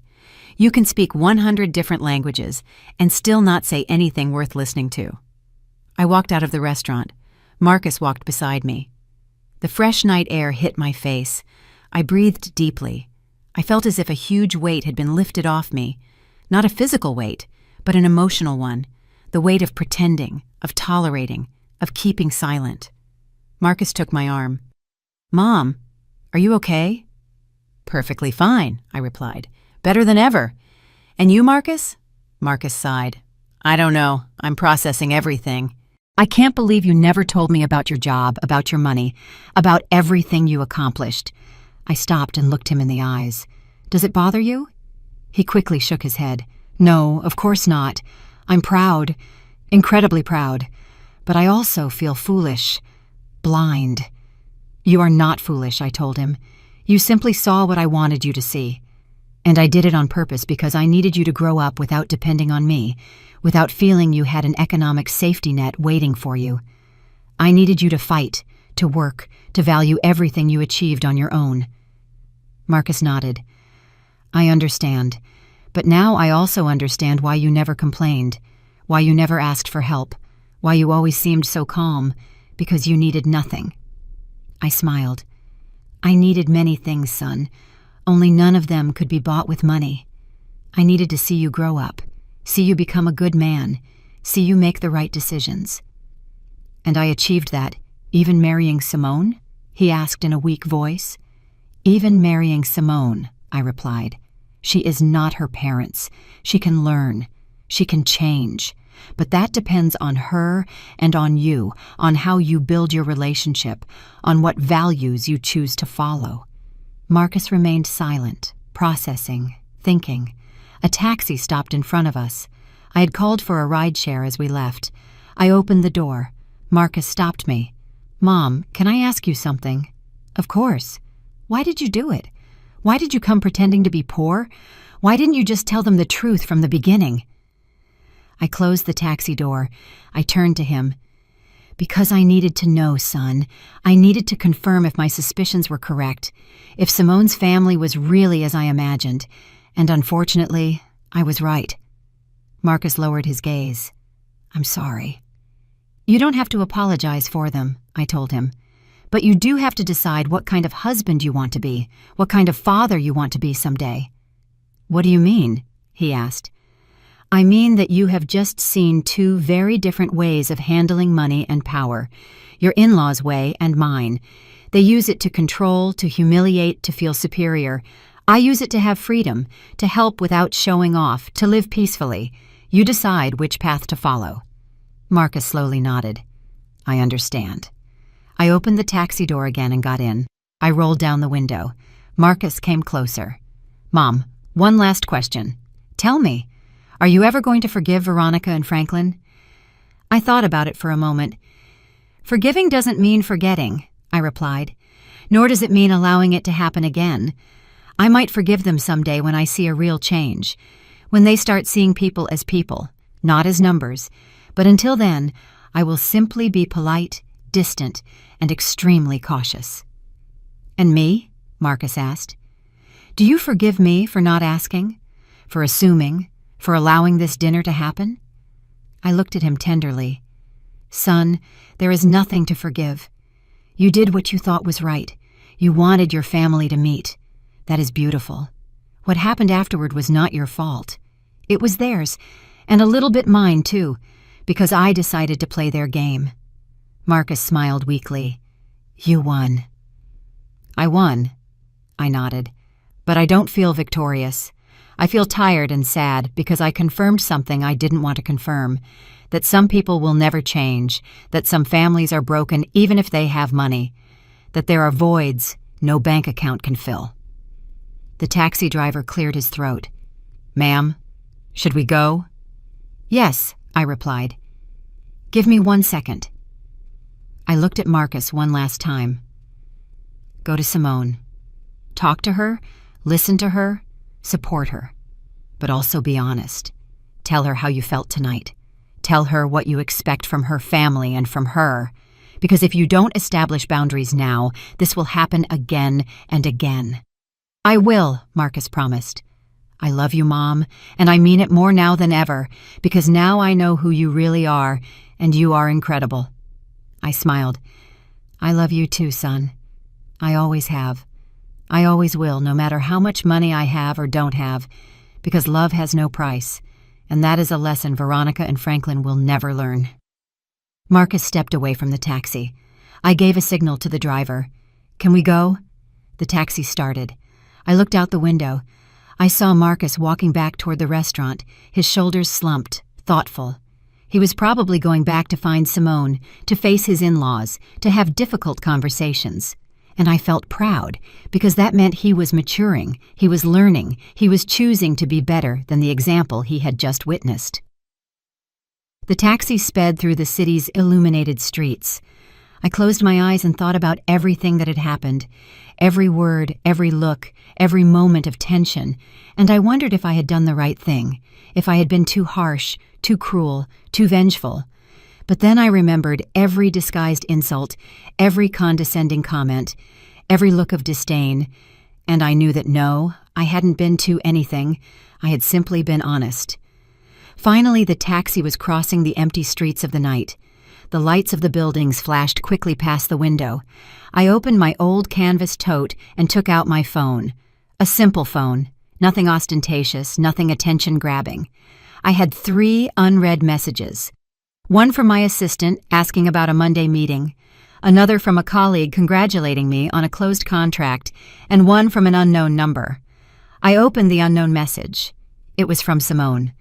"You can speak 100 different languages and still not say anything worth listening to." I walked out of the restaurant. Marcus walked beside me. The fresh night air hit my face. I breathed deeply. I felt as if a huge weight had been lifted off me. Not a physical weight, but an emotional one. The weight of pretending, of tolerating, of keeping silent. Marcus took my arm. "Mom, are you okay?" "Perfectly fine," I replied. "Better than ever. And you, Marcus?" Marcus sighed. "I don't know. I'm processing everything." "I can't believe you never told me about your job, about your money, about everything you accomplished." I stopped and looked him in the eyes. "Does it bother you?" He quickly shook his head. "No, of course not. I'm proud, incredibly proud. But I also feel foolish, blind." "You are not foolish," I told him. "You simply saw what I wanted you to see. And I did it on purpose because I needed you to grow up without depending on me, without feeling you had an economic safety net waiting for you. I needed you to fight, to work, to value everything you achieved on your own." Marcus nodded. "I understand. But now I also understand why you never complained, why you never asked for help, why you always seemed so calm, because you needed nothing." I smiled. "I needed many things, son. Only none of them could be bought with money. I needed to see you grow up, see you become a good man, see you make the right decisions." "And I achieved that, even marrying Simone?" he asked in a weak voice. "Even marrying Simone," I replied. "She is not her parents. She can learn. She can change. But that depends on her and on you, on how you build your relationship, on what values you choose to follow." Marcus remained silent, processing, thinking. A taxi stopped in front of us. I had called for a rideshare as we left. I opened the door. Marcus stopped me. "Mom, can I ask you something?" "Of course." "Why did you do it? Why did you come pretending to be poor? Why didn't you just tell them the truth from the beginning?" I closed the taxi door. I turned to him. "Because I needed to know, son. I needed to confirm if my suspicions were correct, if Simone's family was really as I imagined. And unfortunately, I was right." Marcus lowered his gaze. "I'm sorry." You don't have to apologize for them, I told him. But you do have to decide what kind of husband you want to be, what kind of father you want to be someday. What do you mean? He asked. I mean that you have just seen two very different ways of handling money and power. Your in-laws' way and mine. They use it to control, to humiliate, to feel superior. I use it to have freedom, to help without showing off, to live peacefully. You decide which path to follow. Marcus slowly nodded. I understand. I opened the taxi door again and got in. I rolled down the window. Marcus came closer. Mom, one last question. Tell me, are you ever going to forgive Veronica and Franklin? I thought about it for a moment. Forgiving doesn't mean forgetting, I replied. Nor does it mean allowing it to happen again. I might forgive them someday when I see a real change, when they start seeing people as people, not as numbers. But until then, I will simply be polite, distant, and extremely cautious. And me? Marcus asked. Do you forgive me for not asking? For assuming? For allowing this dinner to happen? I looked at him tenderly. Son, there is nothing to forgive. You did what you thought was right. You wanted your family to meet. That is beautiful. What happened afterward was not your fault. It was theirs, and a little bit mine, too, because I decided to play their game. Marcus smiled weakly. You won. I won, I nodded, but I don't feel victorious. I feel tired and sad because I confirmed something I didn't want to confirm, that some people will never change, that some families are broken even if they have money, that there are voids no bank account can fill. The taxi driver cleared his throat. Ma'am, should we go? Yes, I replied. Give me 1 second. I looked at Marcus one last time. Go to Simone. Talk to her, listen to her, support her. But also be honest. Tell her how you felt tonight. Tell her what you expect from her family and from her. Because if you don't establish boundaries now, this will happen again and again. I will, Marcus promised. I love you, Mom, and I mean it more now than ever, because now I know who you really are, and you are incredible. I smiled. I love you too, son. I always have. I always will, no matter how much money I have or don't have, because love has no price, and that is a lesson Veronica and Franklin will never learn. Marcus stepped away from the taxi. I gave a signal to the driver. Can we go? The taxi started. I looked out the window. I saw Marcus walking back toward the restaurant, his shoulders slumped, thoughtful. He was probably going back to find Simone, to face his in-laws, to have difficult conversations. And I felt proud, because that meant he was maturing, he was learning, he was choosing to be better than the example he had just witnessed. The taxi sped through the city's illuminated streets. I closed my eyes and thought about everything that had happened, every word, every look, every moment of tension, and I wondered if I had done the right thing, if I had been too harsh, too cruel, too vengeful. But then I remembered every disguised insult, every condescending comment, every look of disdain, and I knew that no, I hadn't been too anything, I had simply been honest. Finally, the taxi was crossing the empty streets of the night. The lights of the buildings flashed quickly past the window. I opened my old canvas tote and took out my phone. A simple phone, nothing ostentatious, nothing attention-grabbing. I had 3 unread messages. One from my assistant asking about a Monday meeting, another from a colleague congratulating me on a closed contract, and one from an unknown number. I opened the unknown message. It was from Simone.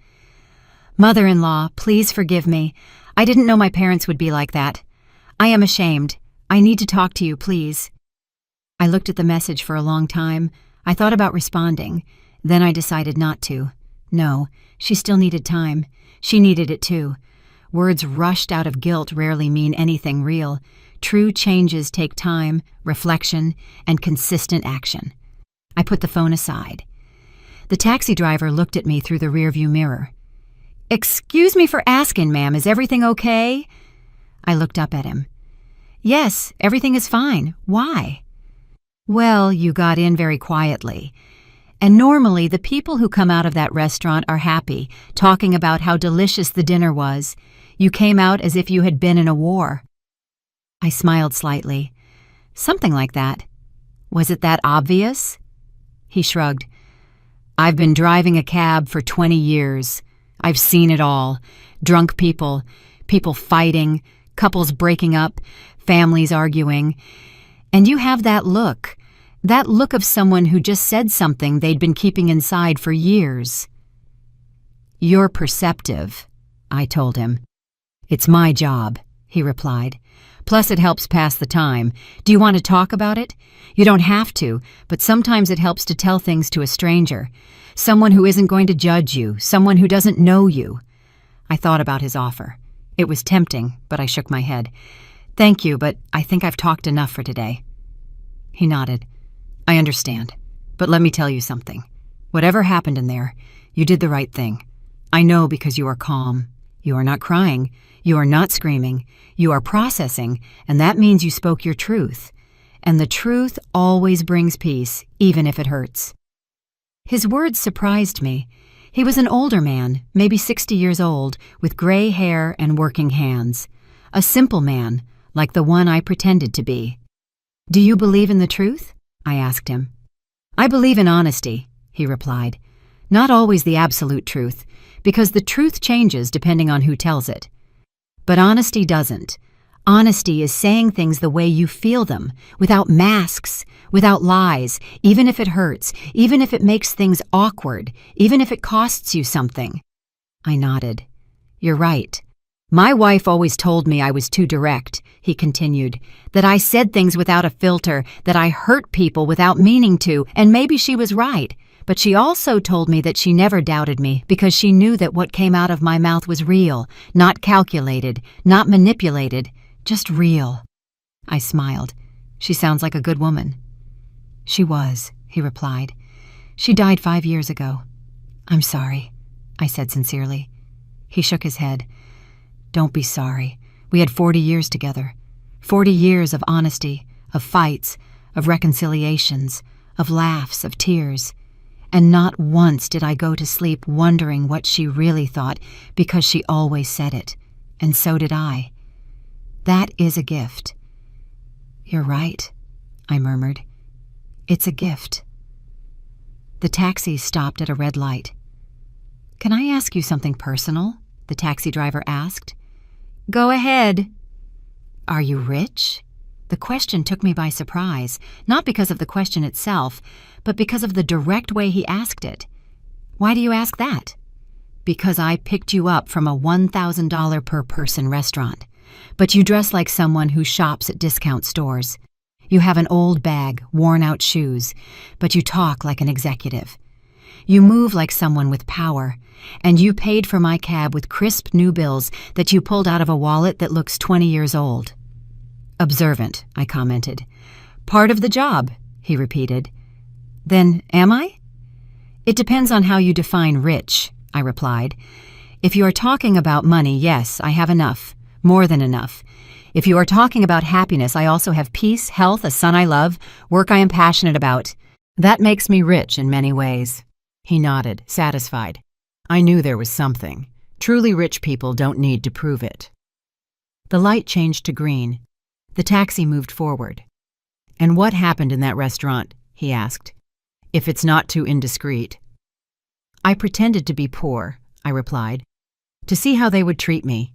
Mother-in-law, please forgive me. I didn't know my parents would be like that. I am ashamed. I need to talk to you, please. I looked at the message for a long time. I thought about responding. Then I decided not to. No, she still needed time. She needed it too. Words rushed out of guilt rarely mean anything real. True changes take time, reflection, and consistent action. I put the phone aside. The taxi driver looked at me through the rearview mirror. Excuse me for asking, ma'am, is everything okay? I looked up at him. Yes, everything is fine. Why? Well, you got in very quietly. And normally, the people who come out of that restaurant are happy, talking about how delicious the dinner was. You came out as if you had been in a war. I smiled slightly. Something like that. Was it that obvious? He shrugged. I've been driving a cab for 20 years. I've seen it all. Drunk people, people fighting, couples breaking up, families arguing. And you have that look of someone who just said something they'd been keeping inside for years. You're perceptive, I told him. It's my job, he replied. Plus it helps pass the time. Do you want to talk about it? You don't have to, but sometimes it helps to tell things to a stranger. Someone who isn't going to judge you, someone who doesn't know you. I thought about his offer. It was tempting, but I shook my head. Thank you, but I think I've talked enough for today. He nodded. I understand, but let me tell you something. Whatever happened in there, you did the right thing. I know because you are calm. You are not crying. You are not screaming. You are processing, and that means you spoke your truth. And the truth always brings peace, even if it hurts. His words surprised me. He was an older man, maybe 60 years old, with gray hair and working hands. A simple man, like the one I pretended to be. Do you believe in the truth? I asked him. I believe in honesty, he replied. Not always the absolute truth, because the truth changes depending on who tells it. But honesty doesn't. Honesty is saying things the way you feel them, without masks, without lies, even if it hurts, even if it makes things awkward, even if it costs you something. I nodded. You're right. My wife always told me I was too direct, he continued, that I said things without a filter, that I hurt people without meaning to, and maybe she was right. But she also told me that she never doubted me because she knew that what came out of my mouth was real, not calculated, not manipulated, just real. I smiled. She sounds like a good woman. She was, he replied. She died 5 years ago. I'm sorry, I said sincerely. He shook his head. Don't be sorry. We had 40 years together. 40 years of honesty, of fights, of reconciliations, of laughs, of tears. And not once did I go to sleep wondering what she really thought because she always said it. And so did I. That is a gift. You're right, I murmured. It's a gift. The taxi stopped at a red light. Can I ask you something personal? The taxi driver asked. Go ahead. Are you rich? The question took me by surprise, not because of the question itself, but because of the direct way he asked it. Why do you ask that? Because I picked you up from a $1,000 per person restaurant, but you dress like someone who shops at discount stores. You have an old bag, worn-out shoes, but you talk like an executive. You move like someone with power, and you paid for my cab with crisp new bills that you pulled out of a wallet that looks 20 years old. Observant, I commented. Part of the job, he repeated. Then am I? It depends on how you define rich, I replied. If you are talking about money, yes, I have enough, more than enough. If you are talking about happiness, I also have peace, health, a son I love, work I am passionate about. That makes me rich in many ways. He nodded, satisfied. I knew there was something. Truly rich people don't need to prove it. The light changed to green. The taxi moved forward. And what happened in that restaurant? He asked. If it's not too indiscreet. I pretended to be poor, I replied, to see how they would treat me.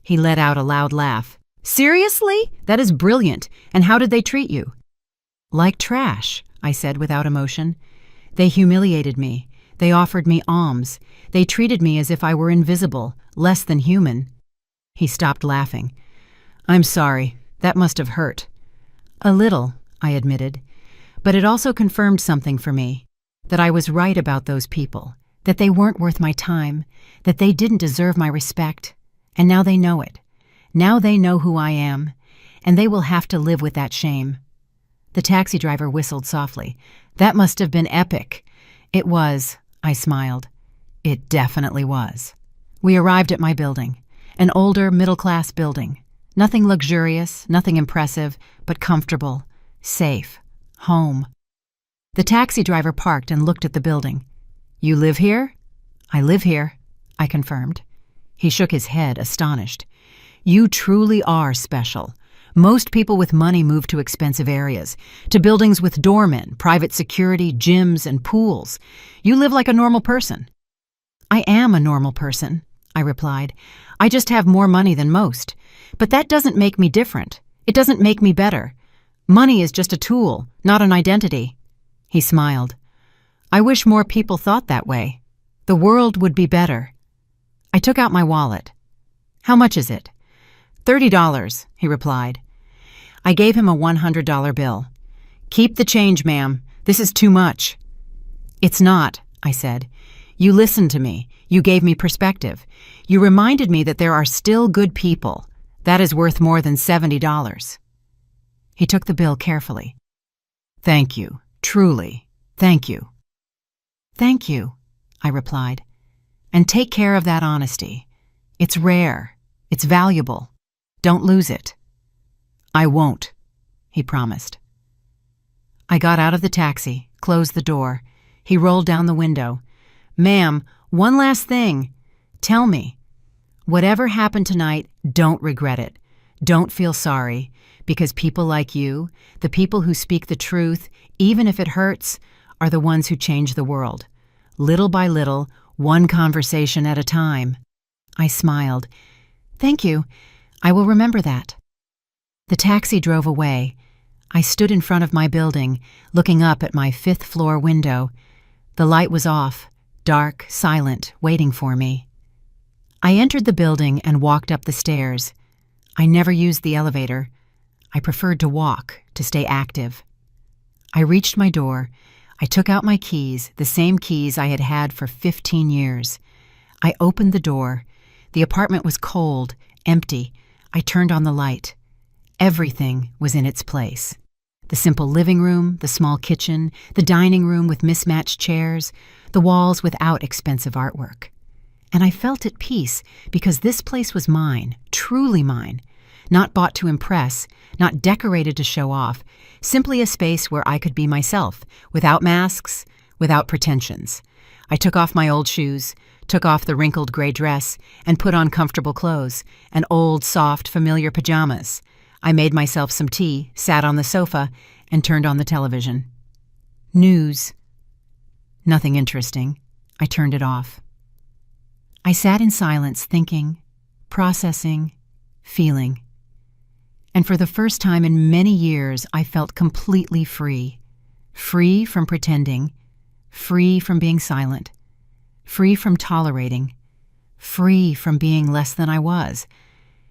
He let out a loud laugh. Seriously? That is brilliant. And how did they treat you? Like trash, I said without emotion. They humiliated me. They offered me alms. They treated me as if I were invisible, less than human. He stopped laughing. I'm sorry. That must have hurt. A little, I admitted. But it also confirmed something for me. That I was right about those people. That they weren't worth my time. That they didn't deserve my respect. And now they know it. Now they know who I am. And they will have to live with that shame. The taxi driver whistled softly. That must have been epic. It was, I smiled. It definitely was. We arrived at my building. An older, middle-class building. Nothing luxurious, nothing impressive, but comfortable, safe, home. The taxi driver parked and looked at the building. "You live here?" "I live here," I confirmed. He shook his head, astonished. "You truly are special. Most people with money move to expensive areas, to buildings with doormen, private security, gyms, and pools. You live like a normal person." "I am a normal person," I replied. "I just have more money than most. But that doesn't make me different. It doesn't make me better. Money is just a tool, not an identity." He smiled. "I wish more people thought that way. The world would be better." I took out my wallet. "How much is it?" $30, he replied. I gave him a $100 bill. "Keep the change, ma'am. This is too much." "It's not," I said. "You listened to me. You gave me perspective. You reminded me that there are still good people. That is worth more than $70. He took the bill carefully. "Thank you. Truly. Thank you." "Thank you," I replied. "And take care of that honesty. It's rare. It's valuable. Don't lose it." "I won't," he promised. I got out of the taxi, closed the door. He rolled down the window. "Ma'am, one last thing. Tell me, whatever happened tonight, don't regret it. Don't feel sorry, because people like you, the people who speak the truth, even if it hurts, are the ones who change the world. Little by little, one conversation at a time." I smiled. "Thank you. I will remember that." The taxi drove away. I stood in front of my building, looking up at my 5th-floor window. The light was off, dark, silent, waiting for me. I entered the building and walked up the stairs. I never used the elevator. I preferred to walk, to stay active. I reached my door. I took out my keys, the same keys I had had for 15 years. I opened the door. The apartment was cold, empty. I turned on the light. Everything was in its place. The simple living room, the small kitchen, the dining room with mismatched chairs, the walls without expensive artwork. And I felt at peace because this place was mine, truly mine, not bought to impress, not decorated to show off, simply a space where I could be myself, without masks, without pretensions. I took off my old shoes, took off the wrinkled gray dress, and put on comfortable clothes, and old, soft, familiar pajamas. I made myself some tea, sat on the sofa, and turned on the television. News. Nothing interesting. I turned it off. I sat in silence, thinking, processing, feeling. And for the first time in many years, I felt completely free. Free from pretending, free from being silent, free from tolerating, free from being less than I was.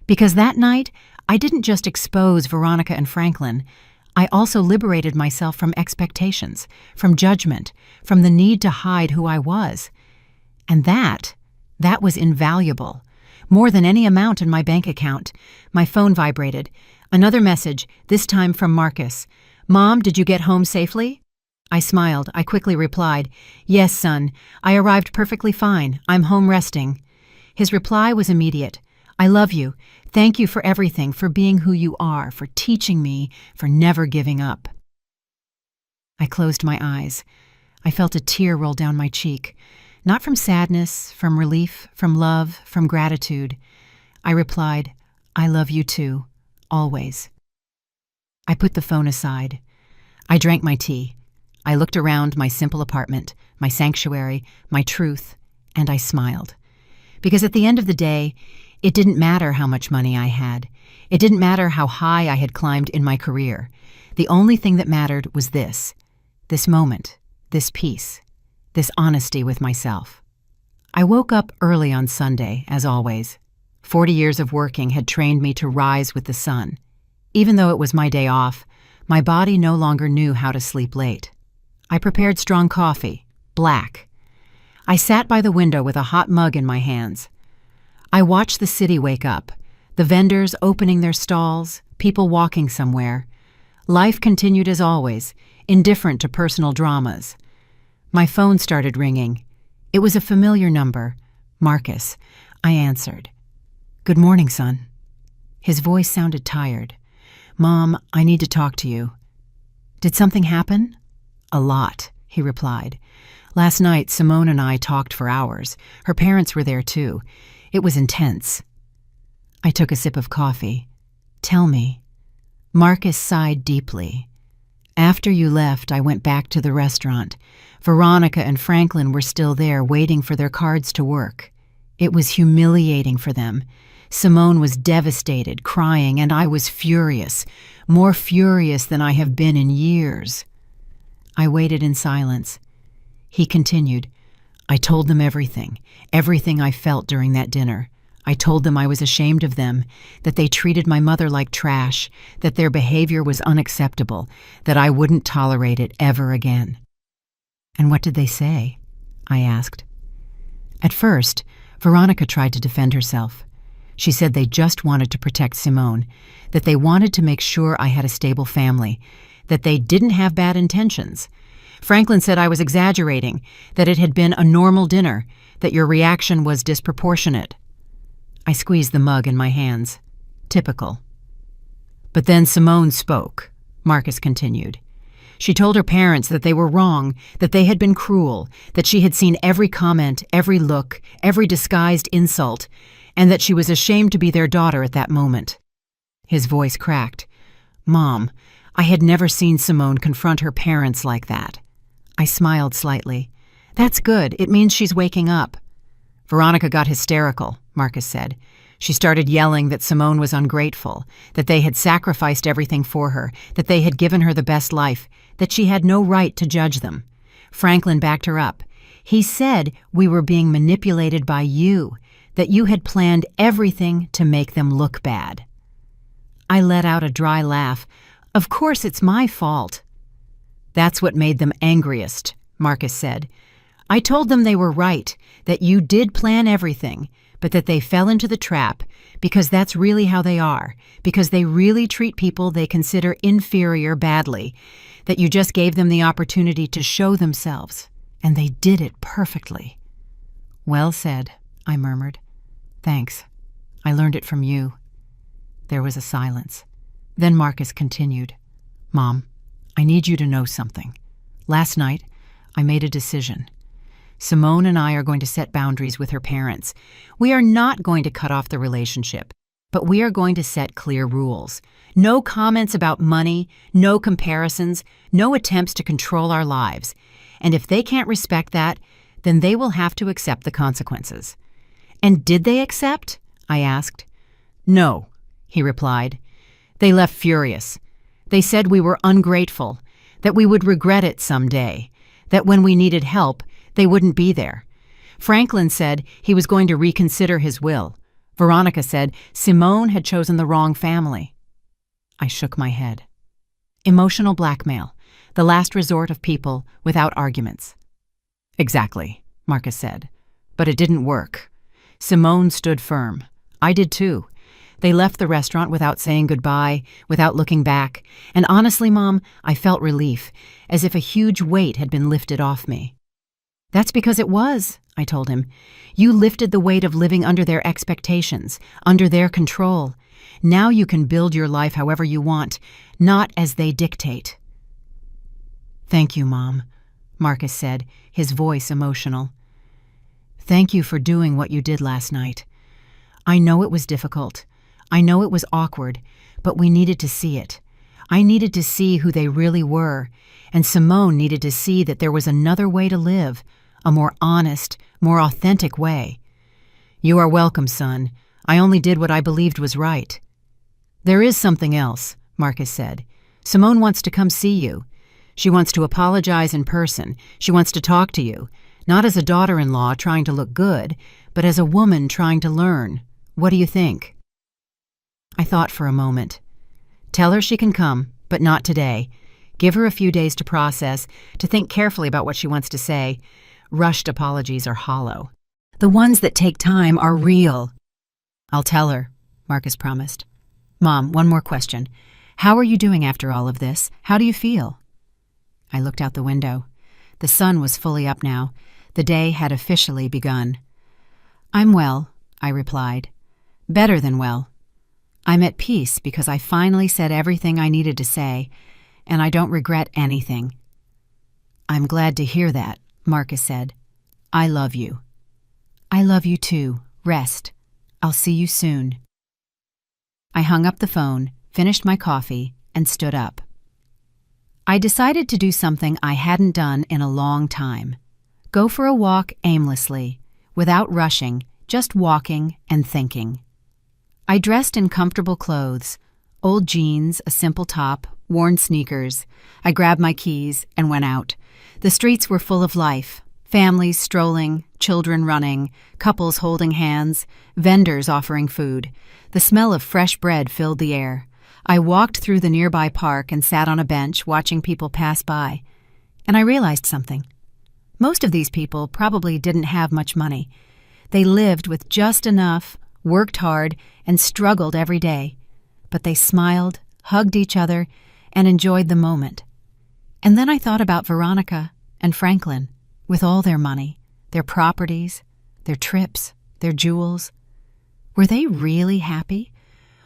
Because that night, I didn't just expose Veronica and Franklin, I also liberated myself from expectations, from judgment, from the need to hide who I was. And that was invaluable. More than any amount in my bank account. My phone vibrated. Another message, this time from Marcus. "Mom, did you get home safely?" I smiled. I quickly replied, "Yes, son. I arrived perfectly fine. I'm home resting." His reply was immediate. "I love you. Thank you for everything, for being who you are, for teaching me, for never giving up." I closed my eyes. I felt a tear roll down my cheek. Not from sadness, from relief, from love, from gratitude. I replied, "I love you too, always." I put the phone aside. I drank my tea. I looked around my simple apartment, my sanctuary, my truth, and I smiled. Because at the end of the day, it didn't matter how much money I had. It didn't matter how high I had climbed in my career. The only thing that mattered was this moment, this peace, this honesty with myself. I woke up early on Sunday, as always. 40 years of working had trained me to rise with the sun. Even though it was my day off, my body no longer knew how to sleep late. I prepared strong coffee, black. I sat by the window with a hot mug in my hands. I watched the city wake up, the vendors opening their stalls, people walking somewhere. Life continued as always, indifferent to personal dramas. My phone started ringing. It was a familiar number, Marcus. I answered. "Good morning, son." His voice sounded tired. "Mom, I need to talk to you." "Did something happen?" A lot, he replied. Last night, Simone and I talked for hours. Her parents were there too. It was intense. I took a sip of coffee. Tell me. Marcus sighed deeply. After you left, I went back to the restaurant. Veronica and Franklin were still there, waiting for their cards to work. It was humiliating for them. Simone was devastated, crying, and I was furious, more furious than I have been in years. I waited in silence. He continued, I told them everything I felt during that dinner. I told them I was ashamed of them, that they treated my mother like trash, that their behavior was unacceptable, that I wouldn't tolerate it ever again. And what did they say? I asked. At first, Veronica tried to defend herself. She said they just wanted to protect Simone, that they wanted to make sure I had a stable family, that they didn't have bad intentions. Franklin said I was exaggerating, that it had been a normal dinner, that your reaction was disproportionate. I squeezed the mug in my hands. Typical. But then Simone spoke, Marcus continued. She told her parents that they were wrong, that they had been cruel, that she had seen every comment, every look, every disguised insult, and that she was ashamed to be their daughter at that moment. His voice cracked. Mom, I had never seen Simone confront her parents like that. I smiled slightly. That's good. It means she's waking up. Veronica got hysterical, Marcus said. She started yelling that Simone was ungrateful, that they had sacrificed everything for her, that they had given her the best life, that she had no right to judge them. Franklin backed her up. He said we were being manipulated by you, that you had planned everything to make them look bad. I let out a dry laugh. Of course it's my fault. That's what made them angriest, Marcus said. I told them they were right, that you did plan everything, but that they fell into the trap because that's really how they are, because they really treat people they consider inferior badly, that you just gave them the opportunity to show themselves, and they did it perfectly. Well said, I murmured. Thanks. I learned it from you. There was a silence. Then Marcus continued. Mom, I need you to know something. Last night, I made a decision. Simone and I are going to set boundaries with her parents. We are not going to cut off the relationship, but we are going to set clear rules. No comments about money, no comparisons, no attempts to control our lives. And if they can't respect that, then they will have to accept the consequences. And did they accept? I asked. No, he replied. They left furious. They said we were ungrateful, that we would regret it someday, that when we needed help, they wouldn't be there. Franklin said he was going to reconsider his will. Veronica said Simone had chosen the wrong family. I shook my head. Emotional blackmail, the last resort of people without arguments. Exactly, Marcus said. But it didn't work. Simone stood firm. I did too. They left the restaurant without saying goodbye, without looking back, and honestly, Mom, I felt relief, as if a huge weight had been lifted off me. That's because it was, I told him. You lifted the weight of living under their expectations, under their control. Now you can build your life however you want, not as they dictate. Thank you, Mom, Marcus said, his voice emotional. Thank you for doing what you did last night. I know it was difficult. I know it was awkward, but we needed to see it. I needed to see who they really were, and Simone needed to see that there was another way to live, a more honest, more authentic way. You are welcome, son. I only did what I believed was right. There is something else, Marcus said. Simone wants to come see you. She wants to apologize in person. She wants to talk to you, not as a daughter-in-law trying to look good, but as a woman trying to learn. What do you think? I thought for a moment. Tell her she can come, but not today. Give her a few days to process, to think carefully about what she wants to say. Rushed apologies are hollow. The ones that take time are real. I'll tell her, Marcus promised. Mom, one more question. How are you doing after all of this? How do you feel? I looked out the window. The sun was fully up now. The day had officially begun. I'm well, I replied. Better than well. I'm at peace because I finally said everything I needed to say, and I don't regret anything. I'm glad to hear that, Marcus said. I love you. I love you too. Rest. I'll see you soon. I hung up the phone, finished my coffee, and stood up. I decided to do something I hadn't done in a long time. Go for a walk aimlessly, without rushing, just walking and thinking. I dressed in comfortable clothes, old jeans, a simple top, worn sneakers. I grabbed my keys and went out. The streets were full of life. Families strolling, children running, couples holding hands, vendors offering food. The smell of fresh bread filled the air. I walked through the nearby park and sat on a bench watching people pass by. And I realized something. Most of these people probably didn't have much money. They lived with just enough, worked hard, and struggled every day. But they smiled, hugged each other, and enjoyed the moment. And then I thought about Veronica and Franklin, with all their money, their properties, their trips, their jewels. Were they really happy?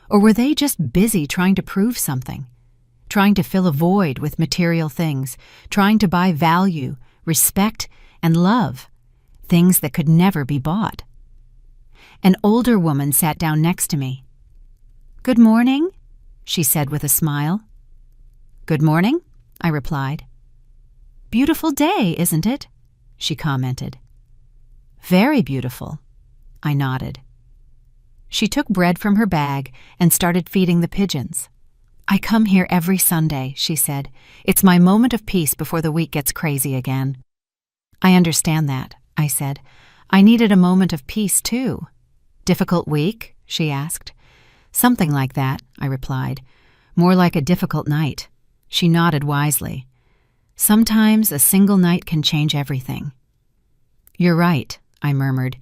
Or were they just busy trying to prove something? Trying to fill a void with material things, trying to buy value, respect, and love, things that could never be bought. An older woman sat down next to me. "Good morning," she said with a smile. "Good morning," I replied. "Beautiful day, isn't it?" she commented. "Very beautiful," I nodded. She took bread from her bag and started feeding the pigeons. "I come here every Sunday," she said. "It's my moment of peace before the week gets crazy again." "I understand that," I said. "I needed a moment of peace, too." "Difficult week?" she asked. "Something like that," I replied. "More like a difficult night." She nodded wisely. "Sometimes a single night can change everything." "You're right," I murmured.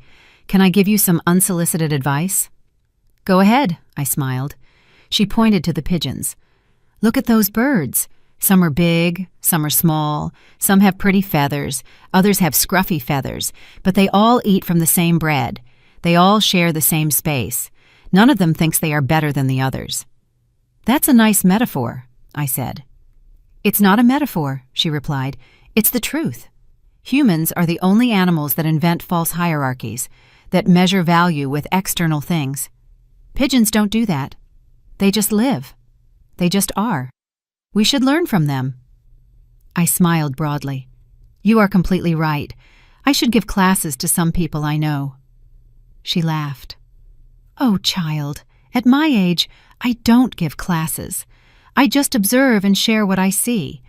"Can I give you some unsolicited advice?" "Go ahead," I smiled. She pointed to the pigeons. "Look at those birds. Some are big, some are small, some have pretty feathers, others have scruffy feathers, but they all eat from the same bread. They all share the same space. None of them thinks they are better than the others." "That's a nice metaphor," I said. "It's not a metaphor," she replied. "It's the truth. Humans are the only animals that invent false hierarchies, that measure value with external things. Pigeons don't do that. They just live. They just are. We should learn from them." I smiled broadly. "You are completely right. I should give classes to some people I know." She laughed. "Oh, child, at my age, I don't give classes. I just observe and share what I see.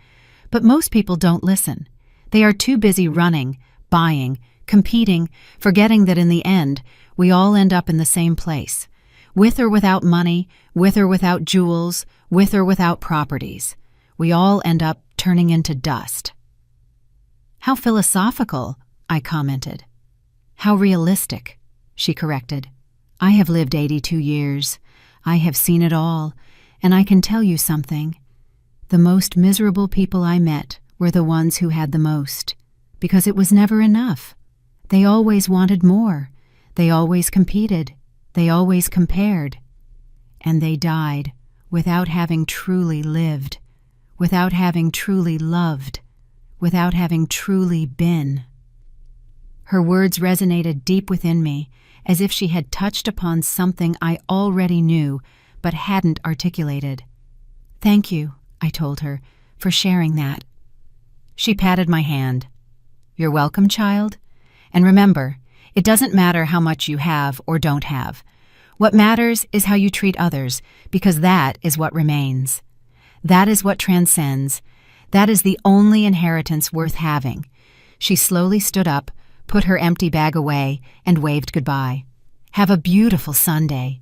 But most people don't listen. They are too busy running, buying, competing, forgetting that in the end, we all end up in the same place. With or without money, with or without jewels, with or without properties. We all end up turning into dust." "How philosophical," I commented. "How realistic," she corrected. "I have lived 82 years. I have seen it all, and I can tell you something. The most miserable people I met were the ones who had the most, because it was never enough. They always wanted more. They always competed. They always compared. And they died without having truly lived, without having truly loved, without having truly been." Her words resonated deep within me, as if she had touched upon something I already knew but hadn't articulated. "Thank you," I told her, "for sharing that." She patted my hand. "You're welcome, child. And remember, it doesn't matter how much you have or don't have. What matters is how you treat others, because that is what remains. That is what transcends. That is the only inheritance worth having." She slowly stood up, put her empty bag away, and waved goodbye. "Have a beautiful Sunday."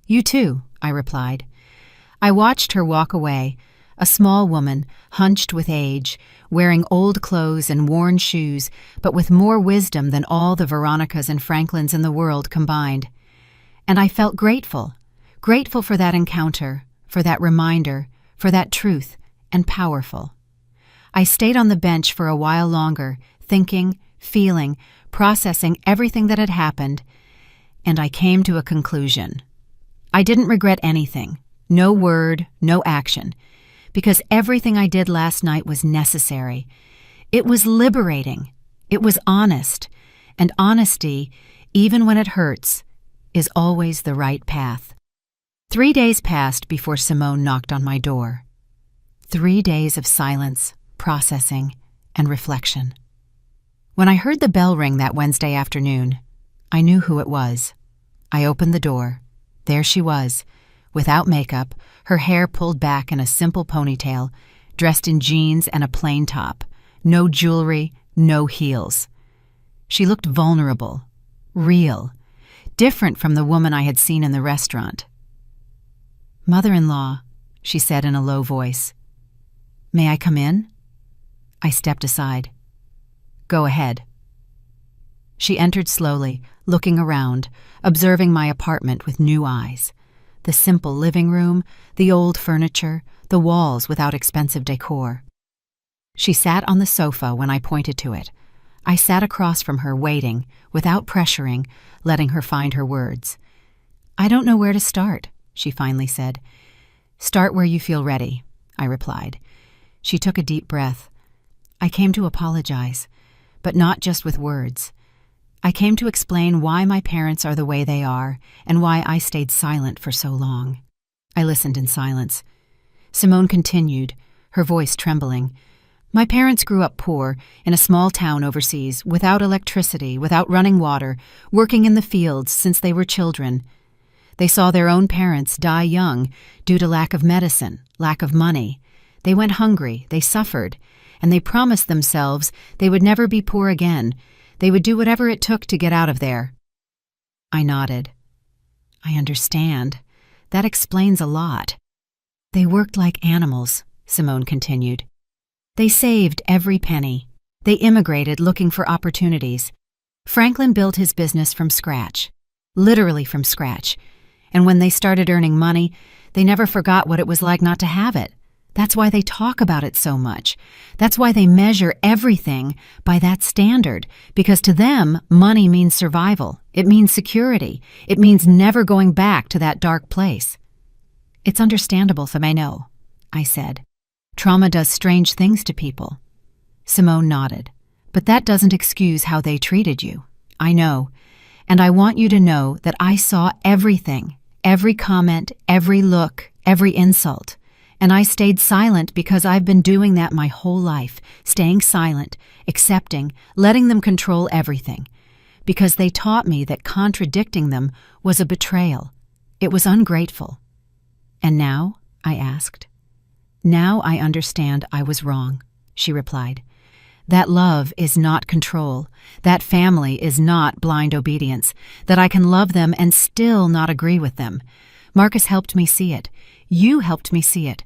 "You too," I replied. I watched her walk away, a small woman, hunched with age, wearing old clothes and worn shoes, but with more wisdom than all the Veronicas and Franklins in the world combined. And I felt grateful for that encounter, for that reminder, for that truth, and powerful. I stayed on the bench for a while longer, thinking, feeling, processing everything that had happened, and I came to a conclusion. I didn't regret anything, no word, no action, because everything I did last night was necessary. It was liberating. It was honest. And honesty, even when it hurts, is always the right path. 3 days passed before Simone knocked on my door. 3 days of silence, processing, and reflection. When I heard the bell ring that Wednesday afternoon, I knew who it was. I opened the door. There she was, without makeup, her hair pulled back in a simple ponytail, dressed in jeans and a plain top. No jewelry, no heels. She looked vulnerable, real, different from the woman I had seen in the restaurant. "Mother-in-law," she said in a low voice. "May I come in?" I stepped aside. "Go ahead." She entered slowly, looking around, observing my apartment with new eyes. The simple living room, the old furniture, the walls without expensive decor. She sat on the sofa when I pointed to it. I sat across from her, waiting, without pressuring, letting her find her words. "I don't know where to start," she finally said. "Start where you feel ready," I replied. She took a deep breath. "I came to apologize, but not just with words. I came to explain why my parents are the way they are and why I stayed silent for so long." I listened in silence. Simone continued, her voice trembling. "My parents grew up poor, in a small town overseas, without electricity, without running water, working in the fields since they were children. They saw their own parents die young due to lack of medicine, lack of money. They went hungry, they suffered, and they promised themselves they would never be poor again. They would do whatever it took to get out of there." I nodded. "I understand. That explains a lot." "They worked like animals," Simone continued. "They saved every penny. They immigrated looking for opportunities. Franklin built his business from scratch, literally from scratch. And when they started earning money, they never forgot what it was like not to have it. That's why they talk about it so much. That's why they measure everything by that standard, because to them, money means survival. It means security. It means never going back to that dark place." "It's understandable, Femeno," I said. "Trauma does strange things to people." Simone nodded. "But that doesn't excuse how they treated you. I know. And I want you to know that I saw everything, every comment, every look, every insult. And I stayed silent because I've been doing that my whole life, staying silent, accepting, letting them control everything. Because they taught me that contradicting them was a betrayal. It was ungrateful." "And now?" I asked. "Now I understand I was wrong," she replied. "That love is not control. That family is not blind obedience. That I can love them and still not agree with them. Marcus helped me see it. You helped me see it.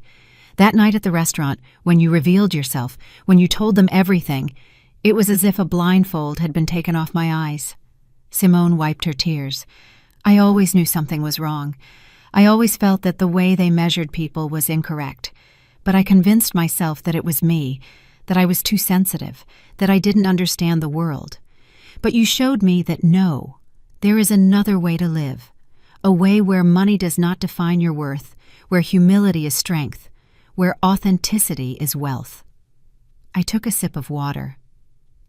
That night at the restaurant, when you revealed yourself, when you told them everything, it was as if a blindfold had been taken off my eyes." Simone wiped her tears. "I always knew something was wrong. I always felt that the way they measured people was incorrect. But I convinced myself that it was me, that I was too sensitive, that I didn't understand the world. But you showed me that no, there is another way to live, a way where money does not define your worth, where humility is strength, where authenticity is wealth." I took a sip of water.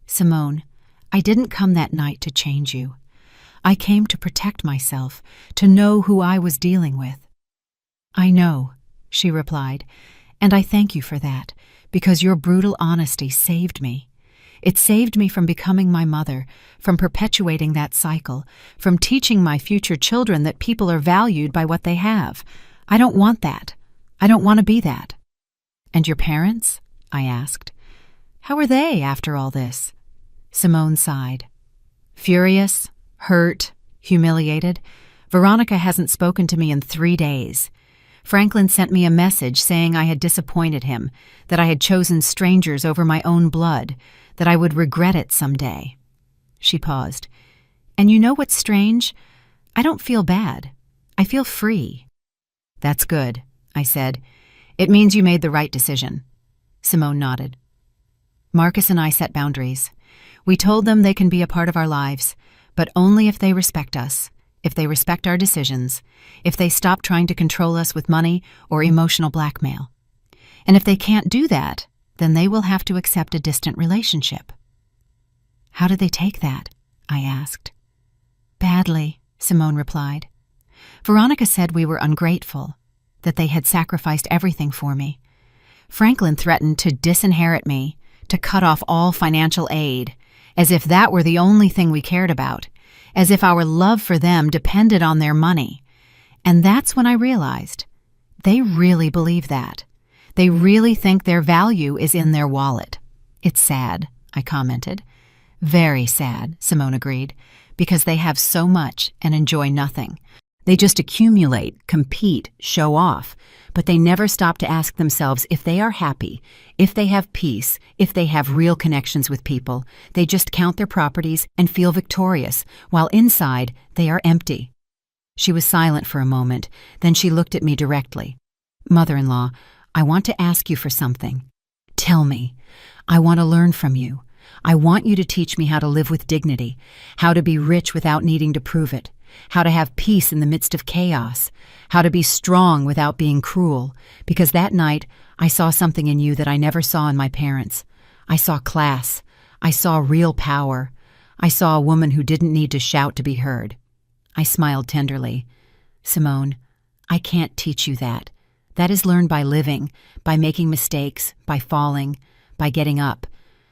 "Simone, I didn't come that night to change you. I came to protect myself, to know who I was dealing with." "I know," she replied, "and I thank you for that, because your brutal honesty saved me. It saved me from becoming my mother, from perpetuating that cycle, from teaching my future children that people are valued by what they have. I don't want that. I don't want to be that." "And your parents?" I asked. "How are they after all this?" Simone sighed. "Furious, hurt, humiliated. Veronica hasn't spoken to me in 3 days. Franklin sent me a message saying I had disappointed him, that I had chosen strangers over my own blood, that I would regret it someday." She paused. "And you know what's strange? I don't feel bad. I feel free." "That's good," I said. "It means you made the right decision." Simone nodded. "Marcus and I set boundaries. We told them they can be a part of our lives, but only if they respect us, if they respect our decisions, if they stop trying to control us with money or emotional blackmail. And if they can't do that, then they will have to accept a distant relationship." "How did they take that?" I asked. "Badly," Simone replied. "Veronica said we were ungrateful, that they had sacrificed everything for me. Franklin threatened to disinherit me, to cut off all financial aid, as if that were the only thing we cared about, as if our love for them depended on their money. And that's when I realized they really believe that. They really think their value is in their wallet." "It's sad," I commented. "Very sad," Simone agreed, "because they have so much and enjoy nothing. They just accumulate, compete, show off, but they never stop to ask themselves if they are happy, if they have peace, if they have real connections with people. They just count their properties and feel victorious, while inside they are empty." She was silent for a moment, then she looked at me directly. "Mother-in-law, I want to ask you for something. Tell me. I want to learn from you. I want you to teach me how to live with dignity, how to be rich without needing to prove it, how to have peace in the midst of chaos, how to be strong without being cruel, because that night I saw something in you that I never saw in my parents. I saw class. I saw real power. I saw a woman who didn't need to shout to be heard." I smiled tenderly. "Simone, I can't teach you that. That is learned by living, by making mistakes, by falling, by getting up.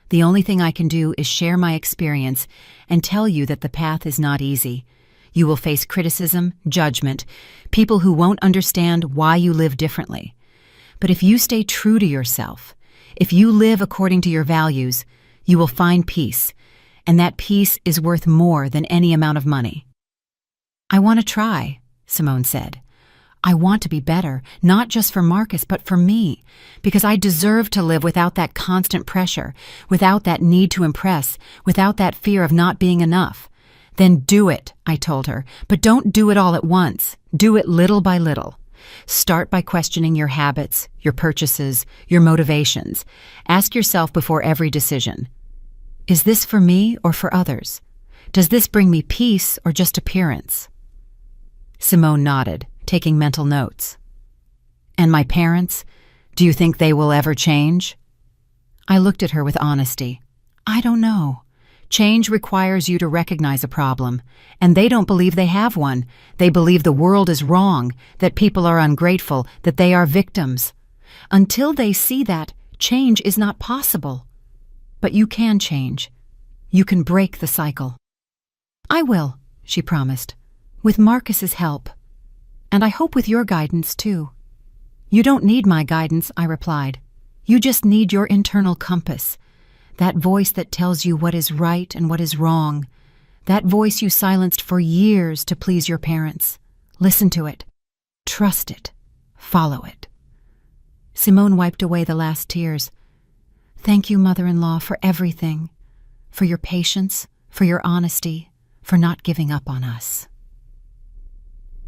The only thing I can do is share my experience and tell you that the path is not easy. You will face criticism, judgment, people who won't understand why you live differently. But if you stay true to yourself, if you live according to your values, you will find peace, and that peace is worth more than any amount of money." "I want to try," Simone said. "I want to be better, not just for Marcus, but for me, because I deserve to live without that constant pressure, without that need to impress, without that fear of not being enough." "Then do it," I told her, "but don't do it all at once. Do it little by little. Start by questioning your habits, your purchases, your motivations. Ask yourself before every decision, is this for me or for others? Does this bring me peace or just appearance?" Simone nodded, taking mental notes. "And my parents, do you think they will ever change?" I looked at her with honesty. "I don't know. Change requires you to recognize a problem, and they don't believe they have one. They believe the world is wrong, that people are ungrateful, that they are victims. Until they see that, change is not possible. But you can change. You can break the cycle." "I will," she promised, "with Marcus's help. And I hope with your guidance, too." "You don't need my guidance," I replied. "You just need your internal compass, that voice that tells you what is right and what is wrong, that voice you silenced for years to please your parents. Listen to it. Trust it. Follow it." Simone wiped away the last tears. "Thank you, mother-in-law, for everything, for your patience, for your honesty, for not giving up on us."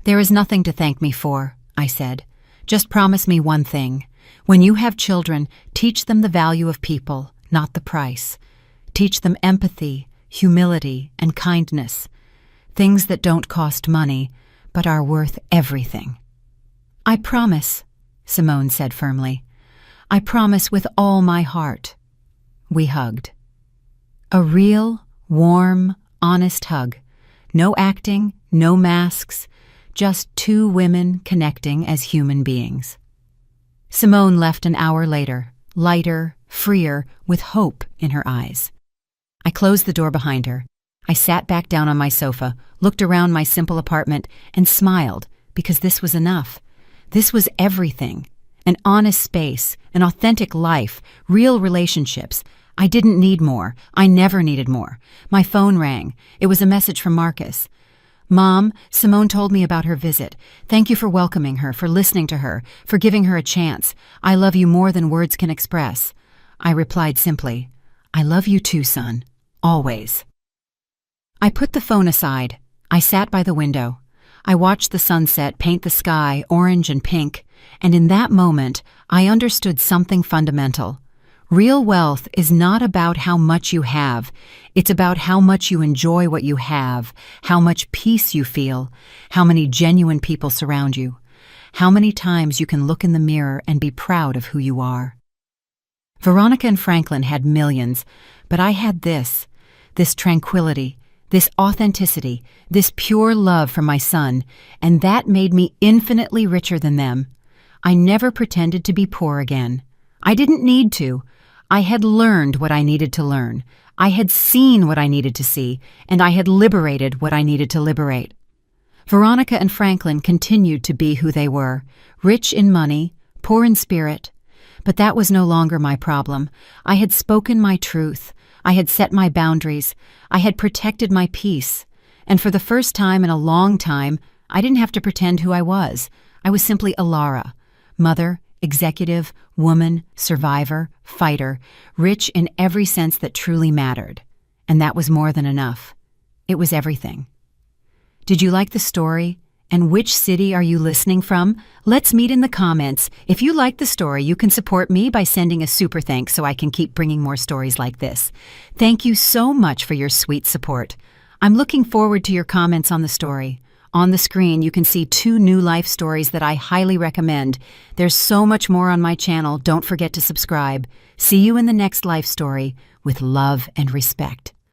"There is nothing to thank me for," I said. "Just promise me one thing. When you have children, teach them the value of people, not the price. Teach them empathy, humility, and kindness. Things that don't cost money, but are worth everything." "I promise," Simone said firmly. "I promise with all my heart." We hugged. A real, warm, honest hug. No acting, no masks, just two women connecting as human beings. Simone left an hour later, lighter, freer, with hope in her eyes. I closed the door behind her. I sat back down on my sofa, looked around my simple apartment, and smiled, because this was enough. This was everything. An honest space, an authentic life, real relationships. I didn't need more. I never needed more. My phone rang. It was a message from Marcus. "Mom, Simone told me about her visit. Thank you for welcoming her, for listening to her, for giving her a chance. I love you more than words can express." I replied simply, "I love you too, son. Always." I put the phone aside. I sat by the window. I watched the sunset paint the sky orange and pink, and in that moment, I understood something fundamental. Real wealth is not about how much you have. It's about how much you enjoy what you have, how much peace you feel, how many genuine people surround you, how many times you can look in the mirror and be proud of who you are. Veronica and Franklin had millions, but I had this tranquility, this authenticity, this pure love for my son, and that made me infinitely richer than them. I never pretended to be poor again. I didn't need to. I had learned what I needed to learn. I had seen what I needed to see, and I had liberated what I needed to liberate. Veronica and Franklin continued to be who they were, rich in money, poor in spirit. But that was no longer my problem. I had spoken my truth. I had set my boundaries. I had protected my peace. And for the first time in a long time, I didn't have to pretend who I was. I was simply Alara, mother, executive, woman, survivor, fighter, rich in every sense that truly mattered. And that was more than enough. It was everything. Did you like the story? And which city are you listening from? Let's meet in the comments. If you like the story, you can support me by sending a super thanks so I can keep bringing more stories like this. Thank you so much for your sweet support. I'm looking forward to your comments on the story. On the screen, you can see 2 new life stories that I highly recommend. There's so much more on my channel. Don't forget to subscribe. See you in the next life story with love and respect.